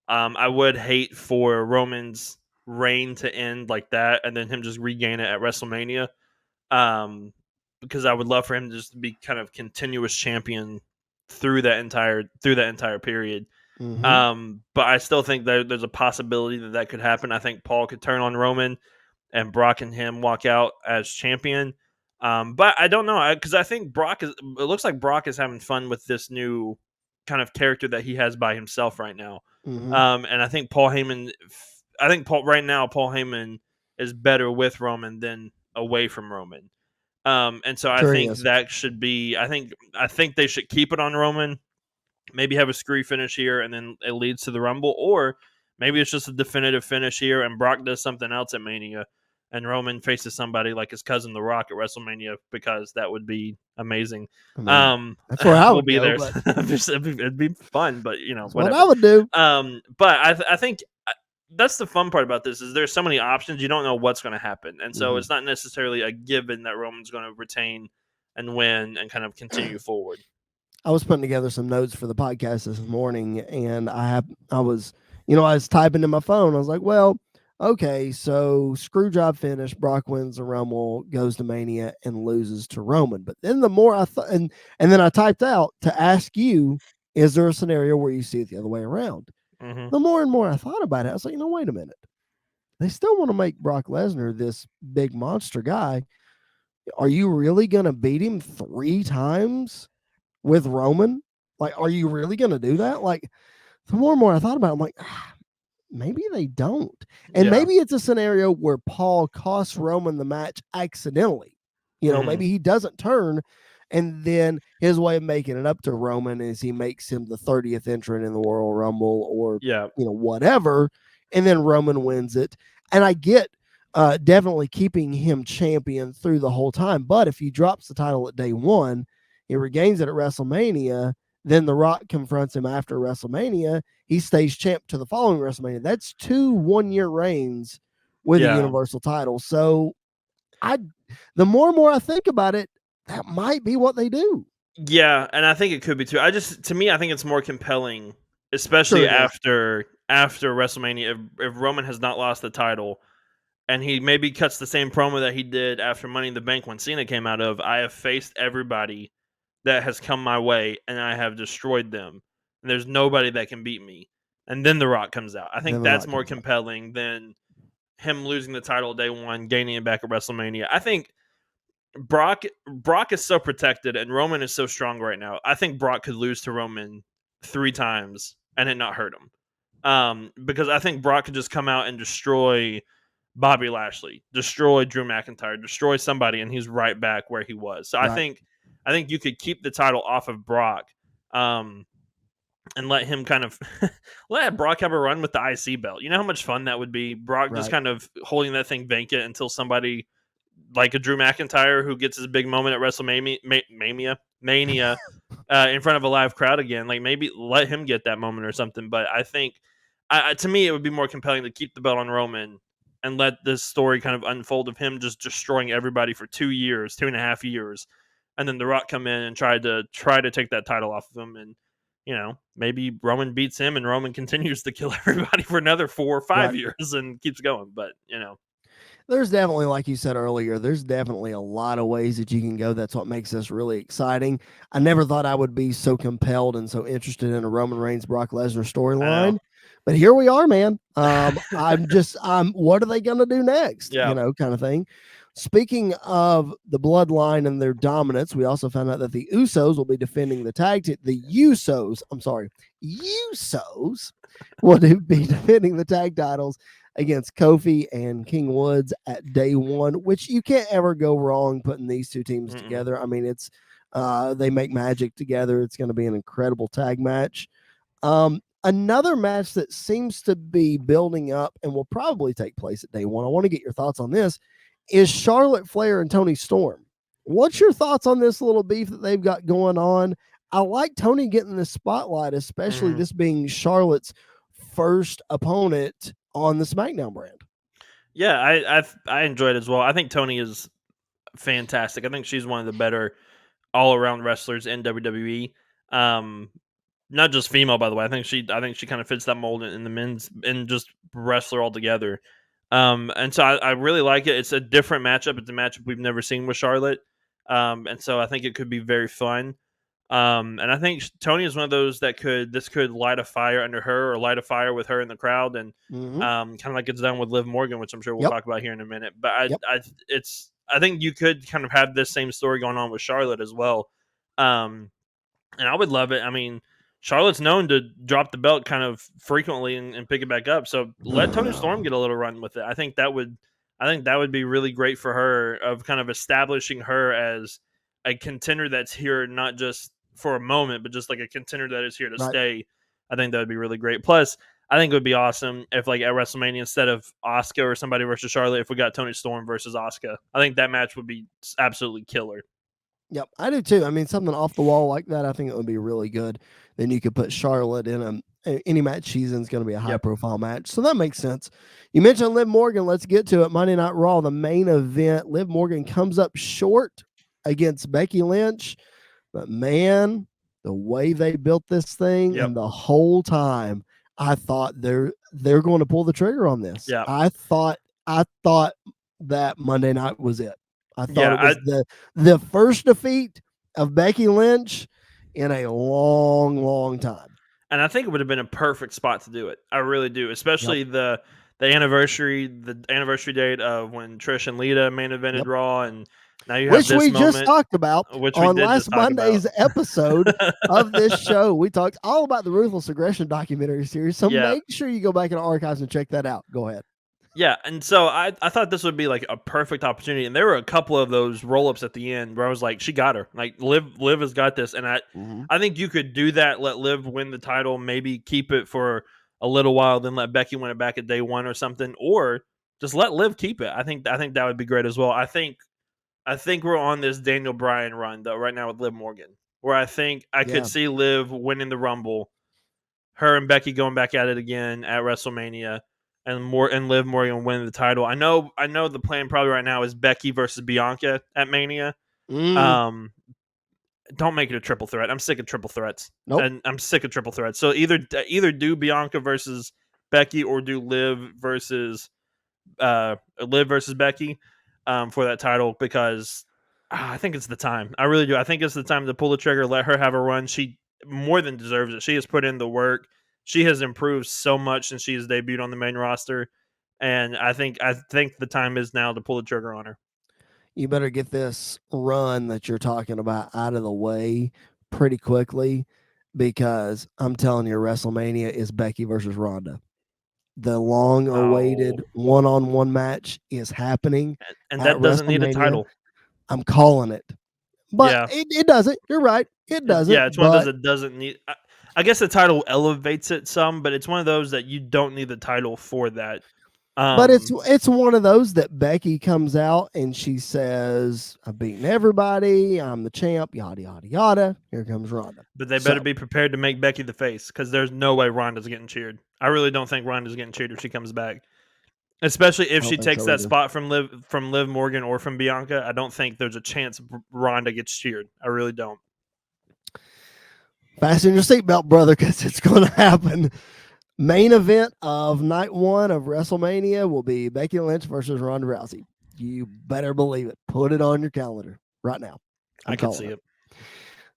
I would hate for Roman's reign to end like that, and then him just regain it at WrestleMania. Um, because I would love for him just to be kind of continuous champion through that entire period. Mm-hmm. But I still think there's a possibility that could happen. I think Paul could turn on Roman and Brock and him walk out as champion. But I don't know, because I think Brock is. It looks like Brock is having fun with this new kind of character that he has by himself right now. Mm-hmm. And I think Paul Heyman. I think Paul Heyman is better with Roman than away from Roman. And so I Sure he think is. that should be. I think they should keep it on Roman, maybe have a screw finish here and then it leads to the Rumble, or maybe it's just a definitive finish here and Brock does something else at Mania and Roman faces somebody like his cousin The Rock at WrestleMania, because that would be amazing. I mean, that's where I We'll would be go, there. but It'd be fun, but that's what I whatever. would do. But I think that's the fun part about this is there's so many options. You don't know what's going to happen, and so Mm-hmm. it's not necessarily a given that Roman's going to retain and win and kind of continue forward. I was putting together some notes for the podcast this morning, and I was, I was typing in my phone. I was like, well, okay, so screw job finish. Brock wins the Rumble, goes to Mania, and loses to Roman. But then the more I thought, and then I typed out to ask you, is there a scenario where you see it the other way around? Mm-hmm. The more and more I thought about it, I was like, wait a minute. They still want to make Brock Lesnar this big monster guy. Are you really going to beat him 3 times with Roman? Like, are you really going to do that? Like, the more and more I thought about it, I'm like, maybe they don't. And Yeah. maybe it's a scenario where Paul costs Roman the match accidentally. Mm-hmm. Maybe he doesn't turn. And then his way of making it up to Roman is he makes him the 30th entrant in the Royal Rumble or, Yeah. whatever. And then Roman wins it. And I get definitely keeping him champion through the whole time. But if he drops the title at day one, he regains it at WrestleMania. Then The Rock confronts him after WrestleMania. He stays champ to the following WrestleMania. That's 2 1-year reigns with a Yeah. Universal title. So the more and more I think about it, that might be what they do. Yeah, and I think it could be too. To me, I think it's more compelling, Sure especially it is. after WrestleMania. If Roman has not lost the title, and he maybe cuts the same promo that he did after Money in the Bank when Cena came out of, I have faced everybody that has come my way, and I have destroyed them. And there's nobody that can beat me. And then The Rock comes out. I think Then The that's Rock more comes out. compelling than him losing the title day one, gaining it back at WrestleMania. I think Brock is so protected and Roman is so strong right now. I think Brock could lose to Roman 3 times and it not hurt him. Because I think Brock could just come out and destroy Bobby Lashley, destroy Drew McIntyre, destroy somebody, and he's right back where he was. So Right. I think you could keep the title off of Brock, and let him kind of let Brock have a run with the IC belt. You know how much fun that would be? Brock just Right. kind of holding that thing vacant until somebody like a Drew McIntyre who gets his big moment at Mania in front of a live crowd again. Like maybe let him get that moment or something. But I think, to me, it would be more compelling to keep the belt on Roman and let this story kind of unfold of him just destroying everybody for 2 years, 2.5 years, and then The Rock come in and try to take that title off of him, and maybe Roman beats him and Roman continues to kill everybody for another 4 or 5 Right. years and keeps going. But There's definitely, like you said earlier, there's definitely a lot of ways that you can go. That's what makes this really exciting. I never thought I would be so compelled and so interested in a Roman Reigns Brock Lesnar I know. storyline, but here we are, man. What are they going to do next? Yeah. Kind of thing. Speaking of the bloodline and their dominance, we also found out that the Usos will be defending the Usos will be defending the tag titles against Kofi and King Woods at day one, which you can't ever go wrong putting these two teams together. I mean, it's they make magic together. It's going to be an incredible tag match. Another match that seems to be building up and will probably take place at day one. I want to get your thoughts on this. Is Charlotte Flair and Tony Storm? What's your thoughts on this little beef that they've got going on? I like Tony getting the spotlight, especially this being Charlotte's first opponent on the Smackdown brand. Yeah, I enjoyed it as well. I think Tony is fantastic. I think she's one of the better all around wrestlers in WWE. Um, Not just female, by the way. I think she kind of fits that mold in the men's and just wrestler altogether. And so I really like it. It's a different matchup. It's a matchup we've never seen with Charlotte. And so I think it could be very fun. And I think Tony is one of those that could light a fire under her or light a fire with her in the crowd, and Mm-hmm. kind of like it's done with Liv Morgan, which I'm sure we'll Yep. talk about here in a minute. But Yep. I think you could kind of have this same story going on with Charlotte as well. Um, and I would love it. I mean, Charlotte's known to drop the belt kind of frequently and pick it back up. So let Tony Storm get a little run with it. I think that would be really great for her of kind of establishing her as a contender that's here not just for a moment, but just like a contender that is here to Right. stay. I think that would be really great. Plus, I think it would be awesome if, like, at WrestleMania, instead of Asuka or somebody versus Charlotte, if we got Tony Storm versus Asuka. I think that match would be absolutely killer. Yep, I do too. I mean, something off the wall like that, I think it would be really good. Then you could put Charlotte in any match she's in is going to be a high Yep. profile match, so that makes sense. You mentioned Liv Morgan. Let's get to it. Monday Night Raw, the main event. Liv Morgan comes up short against Becky Lynch, but man, the way they built this thing, Yep. and the whole time, I thought they're going to pull the trigger on this. Yeah. I thought that Monday night was it. I thought Yeah. it was the first defeat of Becky Lynch in a long, long time. And I think it would have been a perfect spot to do it. I really do, Yep. especially the anniversary date of when Trish and Lita main evented Yep. Raw, and now you have Which this we just moment, talked about which we on did just last talk about. Monday's episode of this show. We talked all about the Ruthless Aggression documentary series. So Yeah. make sure you go back in the archives and check that out. Go ahead. Yeah, and so I thought this would be like a perfect opportunity, and there were a couple of those roll ups at the end where I was like, she got her, like Liv has got this, and I think you could do that, let Liv win the title, maybe keep it for a little while, then let Becky win it back at day one or something, or just let Liv keep it. I think that would be great as well. I think we're on this Daniel Bryan run though right now with Liv Morgan, where I think I could Yeah. see Liv winning the Rumble, her and Becky going back at it again at WrestleMania, and Liv Morgan winning the title. I know the plan probably right now is Becky versus Bianca at Mania. Mm, Um, don't make it a triple threat. I'm sick of triple threats, nope. and I'm sick of triple threats. So either do Bianca versus Becky or do Liv versus Becky for that title, because I think it's the time. I really do. I think it's the time to pull the trigger, let her have a run. She more than deserves it. She has put in the work. She has improved so much since she has debuted on the main roster, and I think the time is now to pull the trigger on her. You better get this run that you're talking about out of the way pretty quickly, because I'm telling you, WrestleMania is Becky versus Ronda. The long Oh, awaited one-on-one match is happening and at that doesn't need a WrestleMania. title. I'm calling it. But Yeah, it doesn't. You're right. It doesn't. yeah, it's one of those But that doesn't need. I guess the title elevates it some, but it's one of those that you don't need the title for that. but it's Um, it's one of those that Becky comes out and she says, "I've beaten everybody. I'm the champ." Yada yada yada. Here comes Ronda. but they better So be prepared to make Becky the face, because there's no way Ronda's getting cheered. I really don't think Ronda's getting cheered if she comes back, especially I if don't she think takes so that either. spot from Liv Morgan or from Bianca. I don't think there's a chance Ronda gets cheered. I really don't. Fasten your seatbelt, brother, because it's going to happen. Main event of night one of WrestleMania will be Becky Lynch versus Ronda Rousey. You better believe it. Put it on your calendar right now. I I'm could see calling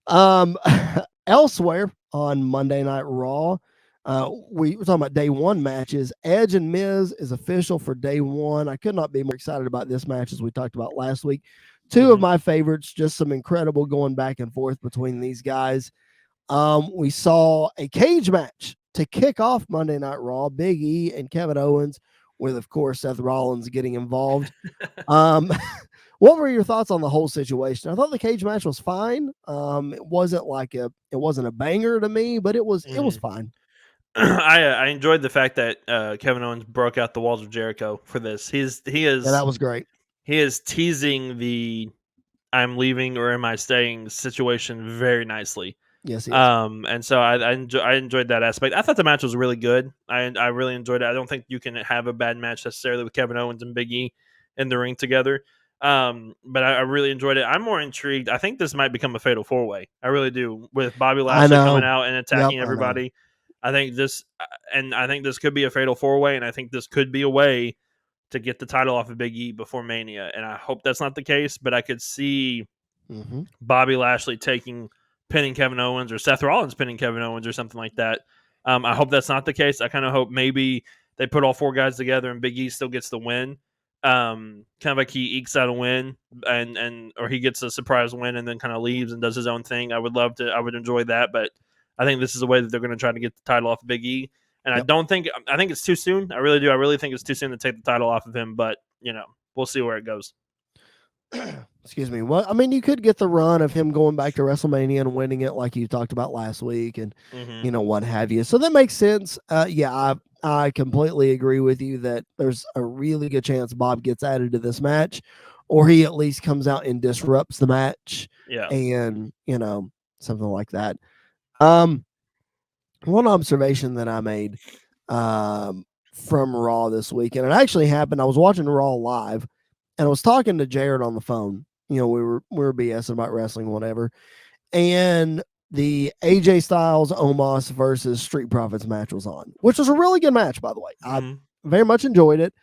it. it. Elsewhere on Monday Night Raw, we were talking about day one matches. Edge and Miz is official for day one. I could not be more excited about this match as we talked about last week. Two of Mhm. my favorites, just some incredible going back and forth between these guys. We saw a cage match to kick off Monday Night Raw. Big E and Kevin Owens, with of course Seth Rollins getting involved. Um, what were your thoughts on the whole situation? I thought the cage match was fine. It wasn't a banger to me, but it was Mhm. fine. I enjoyed the fact that Kevin Owens broke out the walls of Jericho for this. Yeah, that was great. He is teasing the "I'm leaving or am I staying" situation very nicely. Yes, he is. And so I enjoyed that aspect. I thought the match was really good. I really enjoyed it. I don't think you can have a bad match necessarily with Kevin Owens and Big E in the ring together. But I really enjoyed it. I'm more intrigued. I think this might become a fatal 4-way. I really do, with Bobby I Lashley coming know. out and Yep, attacking I know. everybody. I think this, and I think this could be a fatal 4-way, and I think this could be a way to get the title off of Big E before Mania. And I hope that's not the case, but I could see Mm-hmm. Bobby Lashley pinning Kevin Owens, or Seth Rollins pinning Kevin Owens, or something like that. I hope that's not the case. I kind of hope maybe they put all 4 guys together and Big E still gets the win. Kind of like he ekes out a win, and or he gets a surprise win and then kind of leaves and does his own thing. I would enjoy that, but I think this is a way that they're going to try to get the title off of Big E. And Yep. I think it's too soon. I really do. I really think it's too soon to take the title off of him, but we'll see where it goes. Excuse me. Well, I mean, you could get the run of him going back to WrestleMania and winning it, like you talked about last week, and what have you. So that makes sense. Yeah, I completely agree with you that there's a really good chance Bob gets added to this match, or he at least comes out and disrupts the match. Yeah. And something like that. One observation that I made from Raw this week, and it actually happened. I was watching Raw live, and I was talking to Jared on the phone. We were BSing about wrestling, whatever. And the AJ Styles Omos versus Street Profits match was on, which was a really good match, by the way. I very much enjoyed it.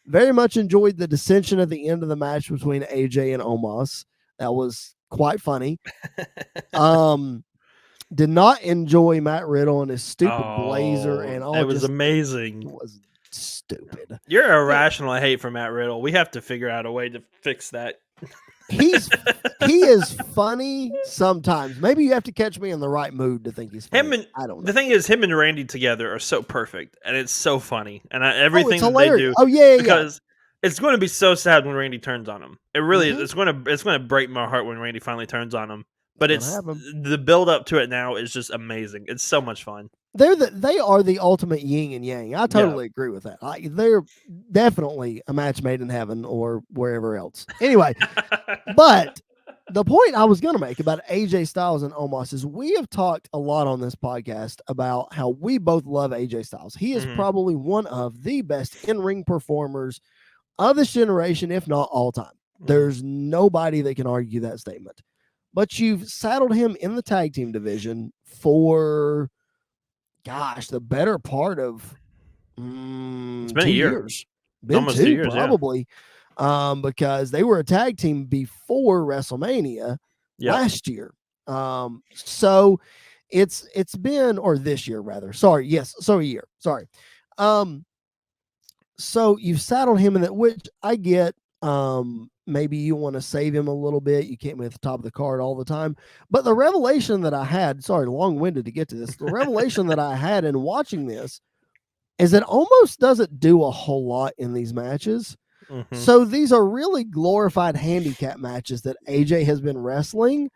Very much enjoyed the dissension at the end of the match between AJ and Omos. That was quite funny. Did not enjoy Matt Riddle and his stupid blazer and all. It was amazing. It was stupid. You're irrational hate for Matt Riddle. We have to figure out a way to fix that. He is funny sometimes. Maybe you have to catch me in the right mood to think he's funny. I don't know. The thing is, him and Randy together are so perfect, and it's so funny, and everything that they do. Oh yeah, because it's going to be so sad when Randy turns on him. It really is. It's going to break my heart when Randy finally turns on him. But the build up to it now is just amazing. It's so much fun. They are the ultimate yin and yang. I totally agree with that. They're definitely a match made in heaven or wherever else. Anyway, but the point I was going to make about AJ Styles and Omos is we have talked a lot on this podcast about how we both love AJ Styles. He is probably one of the best in-ring performers of this generation, if not all time. There's nobody that can argue that statement. But you've saddled him in the tag team division for, the better part of it's been 2 years. Been almost 2 2 years, probably. Yeah. Because they were a tag team before WrestleMania last year. So it's been, or this year rather. Sorry, yes, so a year. Sorry. So you've saddled him in that, which I get. Maybe you want to save him a little bit. You can't be at the top of the card all the time. But the revelation that I had, sorry, long-winded to get to this. The revelation that I had in watching this is it almost doesn't do a whole lot in these matches. So these are really glorified handicap matches that AJ has been wrestling.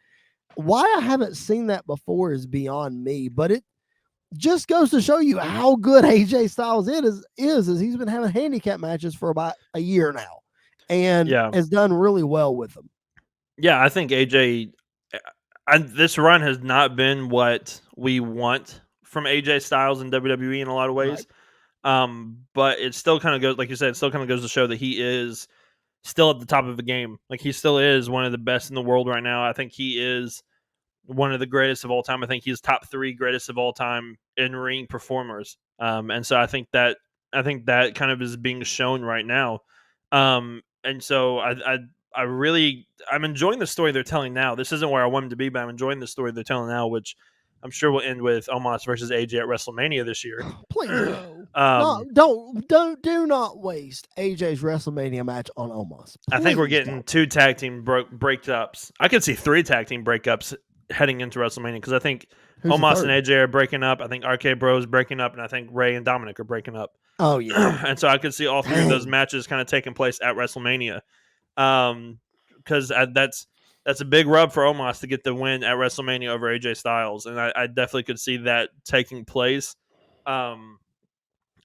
Why I haven't seen that before is beyond me, but it just goes to show you how good AJ Styles is he's been having handicap matches for about a year now. And has done really well with them. Yeah, I think AJ, this run has not been what we want from AJ Styles in WWE in a lot of ways. Right. But it still kind of goes, like you said, it still kind of goes to show that he is still at the top of the game. Like, he still is one of the best in the world right now. I think he is one of the greatest of all time. I think he's top 3 greatest of all time in-ring performers. And so I think that kind of is being shown right now. And so I'm enjoying the story they're telling now. This isn't where I want him to be, but I'm enjoying the story they're telling now, which I'm sure will end with Omos versus AJ at WrestleMania this year. Please no. Do not waste AJ's WrestleMania match on Omos. Please I think we're getting 2 tag team breakups. I could see 3 tag team breakups heading into WrestleMania, because I think Omos and AJ are breaking up. I think RK Bro is breaking up, and I think Ray and Dominic are breaking up. Oh yeah. And so I could see all 3 of those matches kind of taking place at WrestleMania. Because that's a big rub for Omos to get the win at WrestleMania over AJ Styles, and I definitely could see that taking place. And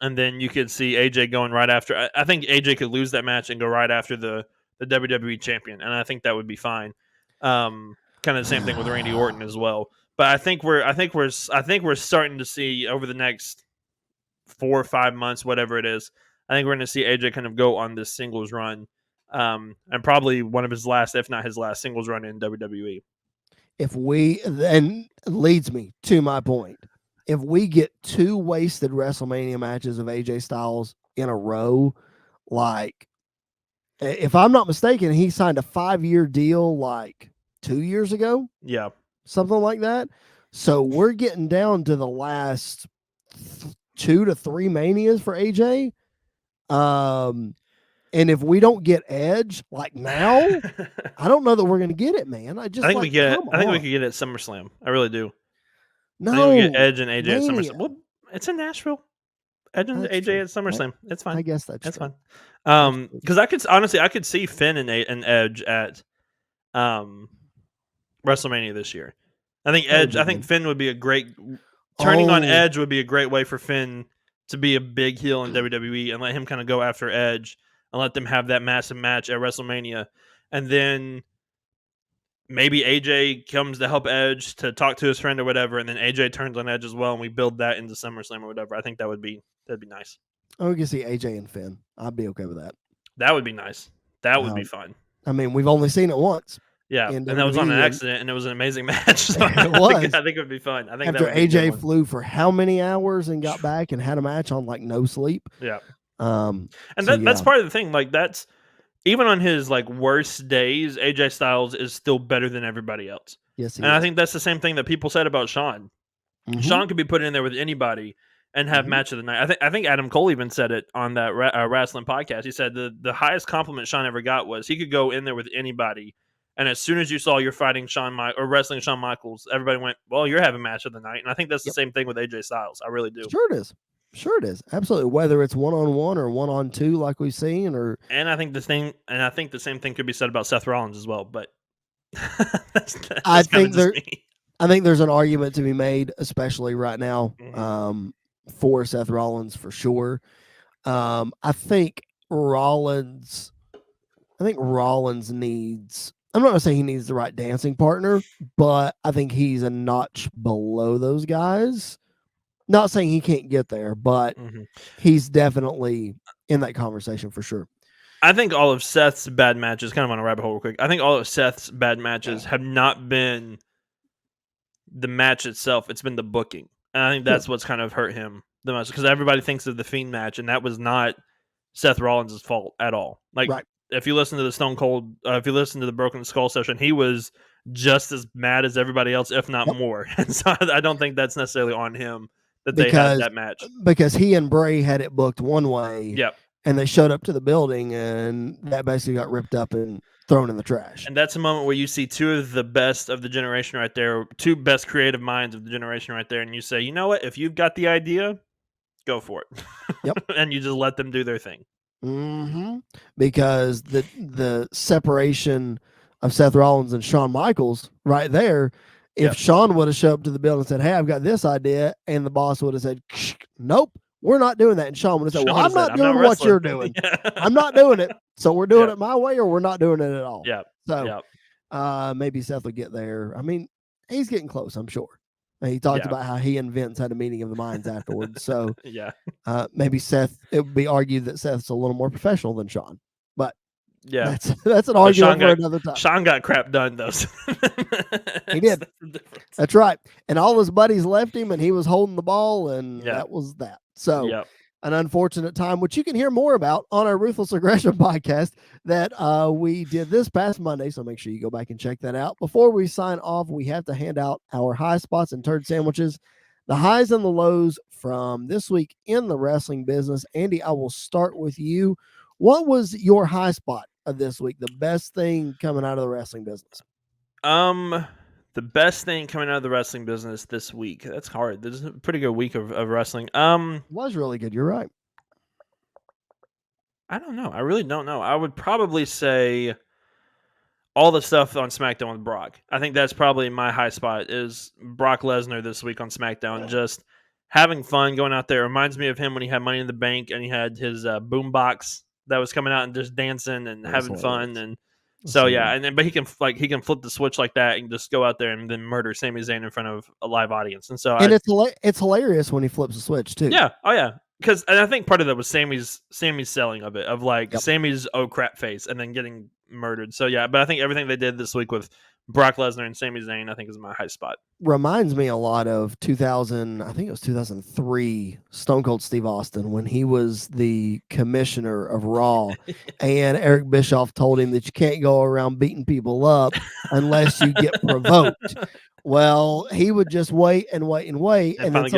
then you could see AJ going right after. I think AJ could lose that match and go right after the WWE champion, and I think that would be fine. Kind of the same thing with Randy Orton as well. But I think we're starting to see over the next 4 or 5 months, whatever it is. I think we're going to see AJ kind of go on this singles run, and probably one of his last, if not his last, singles run in WWE. If we then leads me to my point. If we get 2 wasted WrestleMania matches of AJ Styles in a row, like if I'm not mistaken, he signed a 5-year deal like 2 years ago, Yeah. something like that. So we're getting down to the last 2 to 3 manias for AJ. And if we don't get Edge like now, I don't know that we're going to get it, man. I think we get it. I think we could get it at SummerSlam. I really do. No, I think we get Edge and AJ Mania. at SummerSlam. Well, it's in Nashville. Edge and That's AJ true. at SummerSlam. It's fine. I guess that's fine. That's Because I could see Finn and Edge at WrestleMania this year. I think Finn would be a great turning on Edge would be a great way for Finn to be a big heel in WWE and let him kind of go after Edge and let them have that massive match at WrestleMania, and then maybe AJ comes to help Edge to talk to his friend or whatever, and then AJ turns on Edge as well, and we build that into SummerSlam or whatever. I think that'd be nice. We can see AJ and Finn. I'd be okay with that. That would be nice. That would be fun. I mean, we've only seen it once. Yeah, and that was on an accident, and it was an amazing match. So it was. I think it would be fun. I think after AJ flew for how many hours and got back and had a match on like no sleep. Yeah. That's part of the thing. Like that's even on his like worst days, AJ Styles is still better than everybody else. Yes, I think that's the same thing that people said about Shawn. Mm-hmm. Shawn could be put in there with anybody and have match of the night. I think Adam Cole even said it on that wrestling podcast. He said the highest compliment Shawn ever got was he could go in there with anybody, and as soon as you saw you're fighting or wrestling Shawn Michaels, everybody went, "Well, you're having match of the night." And I think that's the same thing with AJ Styles. I really do. Sure it is. Absolutely. Whether it's 1-on-1 or 1-on-2 like we've seen, and I think the same thing could be said about Seth Rollins as well. But I think there's an argument to be made, especially right now, for Seth Rollins for sure. I think Rollins needs. I'm not going to say he needs the right dancing partner, but I think he's a notch below those guys. Not saying he can't get there, but he's definitely in that conversation for sure. I think all of Seth's bad matches, kind of on a rabbit hole real quick, I think all of Seth's bad matches have not been the match itself. It's been the booking. And I think that's what's kind of hurt him the most, because everybody thinks of the Fiend match, and that was not Seth Rollins' fault at all. Like, if you listen to the Stone Cold, if you listen to the Broken Skull session, he was just as mad as everybody else, if not more. And so I don't think that's necessarily on him that they had that match. Because he and Bray had it booked one way. Yep. And they showed up to the building, and that basically got ripped up and thrown in the trash. And that's a moment where you see two of the best of the generation right there, two best creative minds of the generation right there, and you say, you know what? If you've got the idea, go for it. Yep. And you just let them do their thing. Because the separation of Seth Rollins and Shawn Michaels right there, if Shawn would have showed up to the building and said, hey, I've got this idea, and the boss would have said, nope, we're not doing that. And Shawn would have said, well, I'm not doing what you're doing. I'm not doing it. So we're doing it my way, or we're not doing it at all. Yeah. So maybe Seth would get there. I mean, he's getting close, I'm sure. He talked about how he and Vince had a meeting of the minds afterwards. So maybe Seth, it would be argued that Seth's a little more professional than Shawn. But that's an argument for another time. Shawn got crap done, though. He did. That's right. And all his buddies left him, and he was holding the ball, and that was that. So an unfortunate time, which you can hear more about on our Ruthless Aggression podcast that we did this past Monday. So make sure you go back and check that out. Before we sign off, we have to hand out our high spots and turd sandwiches, the highs and the lows from this week in the wrestling business. Andy, I will start with you. What was your high spot of this week? The best thing coming out of the wrestling business? The best thing coming out of the wrestling business this week. That's hard. This is a pretty good week of wrestling. It was really good. You're right. I don't know. I really don't know. I would probably say all the stuff on SmackDown with Brock. I think that's probably my high spot is Brock Lesnar this week on SmackDown. Just having fun going out there. It reminds me of him when he had Money in the Bank and he had his boombox that was coming out and just dancing and having fun. And So yeah, and then but he can flip the switch like that and just go out there and then murder Sami Zayn in front of a live audience. And so and it's hilarious when he flips the switch too. Yeah, oh yeah, because I think part of that was Sammy's selling of it, of like Sammy's oh crap face and then getting murdered. So yeah, but I think everything they did this week with Brock Lesnar and Sami Zayn, I think is my high spot. Reminds me a lot of 2000, I think it was 2003, Stone Cold Steve Austin when he was the commissioner of Raw, and Eric Bischoff told him that you can't go around beating people up unless you get provoked. Well, he would just wait and wait and wait, and then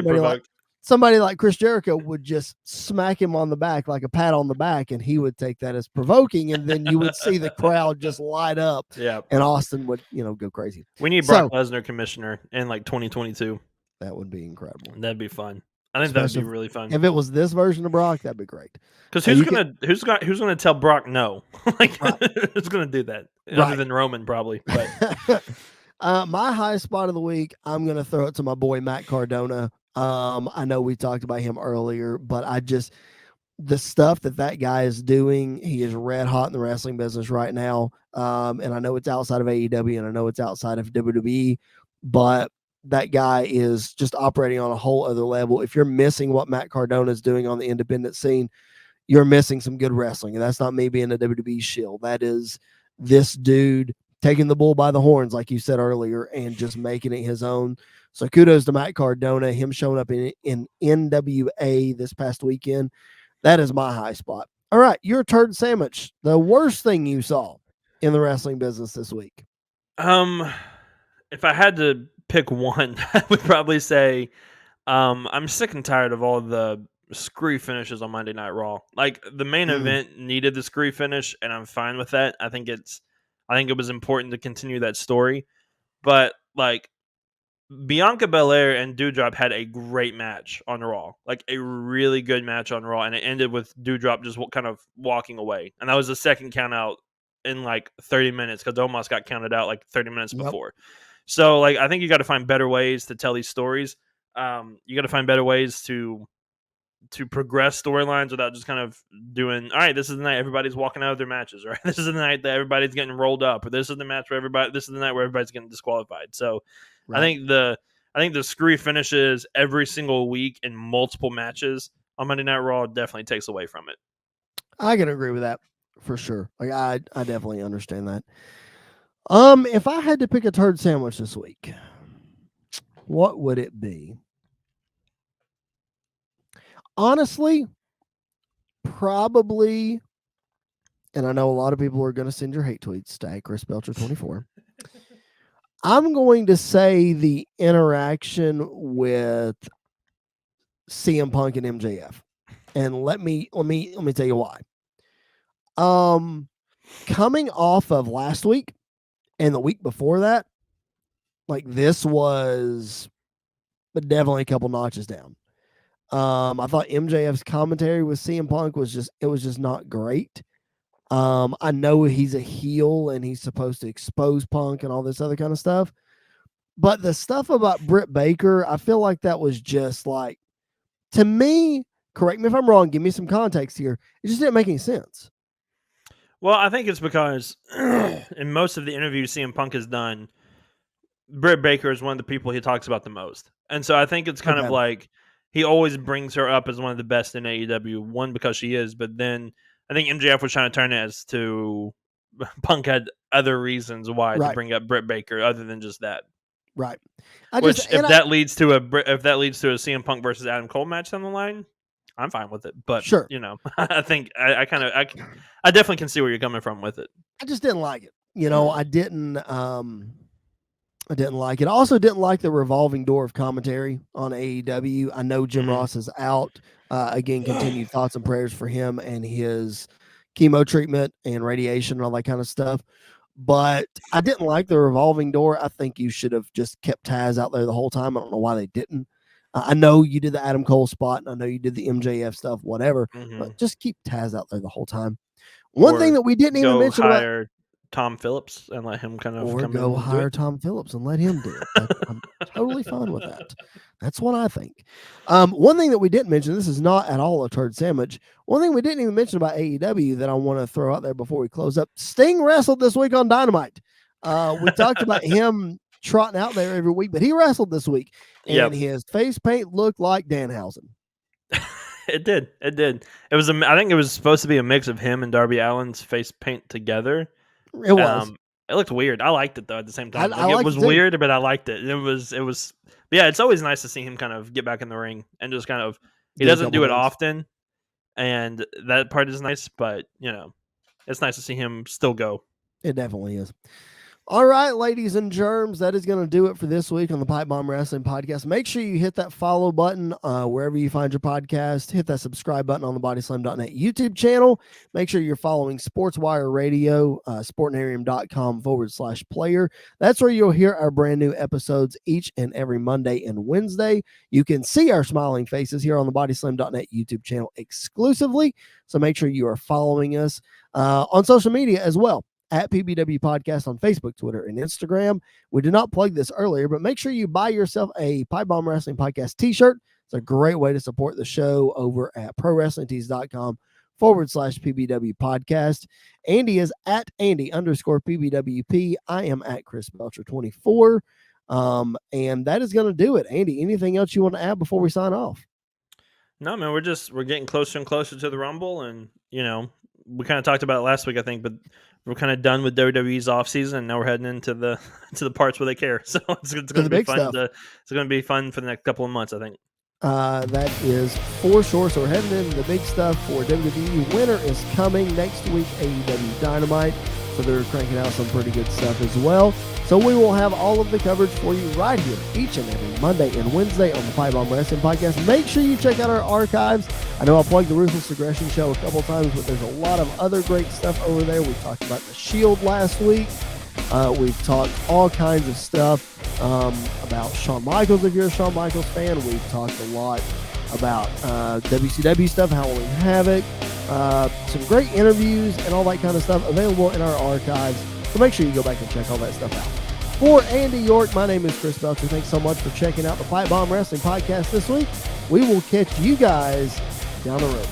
somebody like Chris Jericho would just smack him on the back like a pat on the back, and he would take that as provoking, and then you would see the crowd just light up. Yeah, and Austin would go crazy. We need Brock Lesnar commissioner in like 2022. That would be incredible. That'd be fun. I think that'd be really fun. If it was this version of Brock, that'd be great. Because who's gonna tell Brock no? Like who's gonna do that other than Roman probably? But my high spot of the week, I'm gonna throw it to my boy Matt Cardona. I know we talked about him earlier, but the stuff that guy is doing, he is red hot in the wrestling business right now. And I know it's outside of AEW and I know it's outside of WWE, but that guy is just operating on a whole other level. If you're missing what Matt Cardona is doing on the independent scene, you're missing some good wrestling. And that's not me being a WWE shill. That is this dude taking the bull by the horns, like you said earlier, and just making it his own. So kudos to Matt Cardona, him showing up in NWA this past weekend. That is my high spot. All right, your turd sandwich. The worst thing you saw in the wrestling business this week. If I had to pick one, I would probably say I'm sick and tired of all the screw finishes on Monday Night Raw. Like the main event needed the screw finish, and I'm fine with that. I think it was important to continue that story, but like Bianca Belair and Doudrop had a great match on Raw, like a really good match on Raw, and it ended with Doudrop just kind of walking away, and that was the second count out in like 30 minutes because Omos got counted out like 30 minutes before. So like I think you got to find better ways to tell these stories. You got to find better ways to progress storylines without just kind of doing, all right, this is the night everybody's walking out of their matches, right? This is the night that everybody's getting rolled up, or this is the match where this is the night where everybody's getting disqualified. So right. I think the screwy finishes every single week in multiple matches on Monday Night Raw definitely takes away from it. I can agree with that for sure. Like I definitely understand that. If I had to pick a turd sandwich this week, what would it be? Honestly, probably, and I know a lot of people are going to send your hate tweets to Chris Belcher 24. I'm going to say the interaction with CM Punk and MJF, and let me tell you why. Coming off of last week and the week before that, like this was definitely a couple notches down. I thought MJF's commentary with CM Punk was just not great. I know he's a heel and he's supposed to expose Punk and all this other kind of stuff. But the stuff about Britt Baker, I feel like that was just like, to me, correct me if I'm wrong, give me some context here. It just didn't make any sense. Well, I think it's because in most of the interviews CM Punk has done, Britt Baker is one of the people he talks about the most. And so I think it's kind of like he always brings her up as one of the best in AEW, one, because she is, but then I think MJF was trying to turn it as to Punk had other reasons why to bring up Britt Baker other than just that. Right. If that leads to a CM Punk versus Adam Cole match down the line, I'm fine with it. But sure, I think I definitely can see where you're coming from with it. I just didn't like it. I didn't like it. I also didn't like the revolving door of commentary on AEW. I know Jim Ross is out. Again, continued thoughts and prayers for him and his chemo treatment and radiation and all that kind of stuff. But I didn't like the revolving door. I think you should have just kept Taz out there the whole time. I don't know why they didn't. I know you did the Adam Cole spot, and I know you did the MJF stuff, whatever. But just keep Taz out there the whole time. One thing that we didn't even mention hire Tom Phillips and let him kind of or come go in and do hire it. Tom Phillips and let him do it. I'm totally fine with that. That's what I think. One thing that we didn't mention, this is not at all a turd sandwich. One thing we didn't even mention about AEW that I want to throw out there before we close up. Sting wrestled this week on Dynamite. We talked about him trotting out there every week, but he wrestled this week, and his face paint looked like Danhausen. It did. It did. It was. I think it was supposed to be a mix of him and Darby Allin's face paint together. It was. It looked weird. I liked it though. At the same time, I it was weird, but I liked it. It was. But yeah, it's always nice to see him kind of get back in the ring and just kind of. He doesn't do it often, and that part is nice. But it's nice to see him still go. It definitely is. All right, ladies and germs, that is going to do it for this week on the Pipe Bomb Wrestling Podcast. Make sure you hit that follow button wherever you find your podcast. Hit that subscribe button on the bodyslam.net YouTube channel. Make sure you're following SportsWire Radio, sportnarium.com/player. That's where you'll hear our brand new episodes each and every Monday and Wednesday. You can see our smiling faces here on the bodyslam.net YouTube channel exclusively. So make sure you are following us on social media as well. At PBW Podcast on Facebook, Twitter, and Instagram. We did not plug this earlier, but make sure you buy yourself a Pipe Bomb Wrestling Podcast t-shirt. It's a great way to support the show over at prowrestlingtees.com/PBW Podcast. Andy is at Andy_PBWP. I am at Chris Belcher 24. And that is going to do it. Andy, anything else you want to add before we sign off? No, man, we're getting closer and closer to the Rumble, and we kind of talked about it last week, I think, but we're kind of done with WWE's off season, and now we're heading into the parts where they care. So it's going to be fun. It's going to be fun for the next couple of months, I think. That is for sure. So we're heading into the big stuff for WWE. Winter is coming next week. AEW Dynamite. So they're cranking out some pretty good stuff as well. So we will have all of the coverage for you right here each and every Monday and Wednesday on the Pipe Bomb Wrestling Podcast. Make sure you check out our archives. I know I plugged the Ruthless Aggression Show a couple times, but there's a lot of other great stuff over there. We talked about the Shield last week. We've talked all kinds of stuff about Shawn Michaels, if you're a Shawn Michaels fan. We've talked a lot about WCW stuff, Halloween Havoc, some great interviews and all that kind of stuff available in our archives. So make sure you go back and check all that stuff out. For Andy York, my name is Chris Belcher. Thanks so much for checking out the Pipe Bomb Wrestling Podcast this week. We will catch you guys down the road.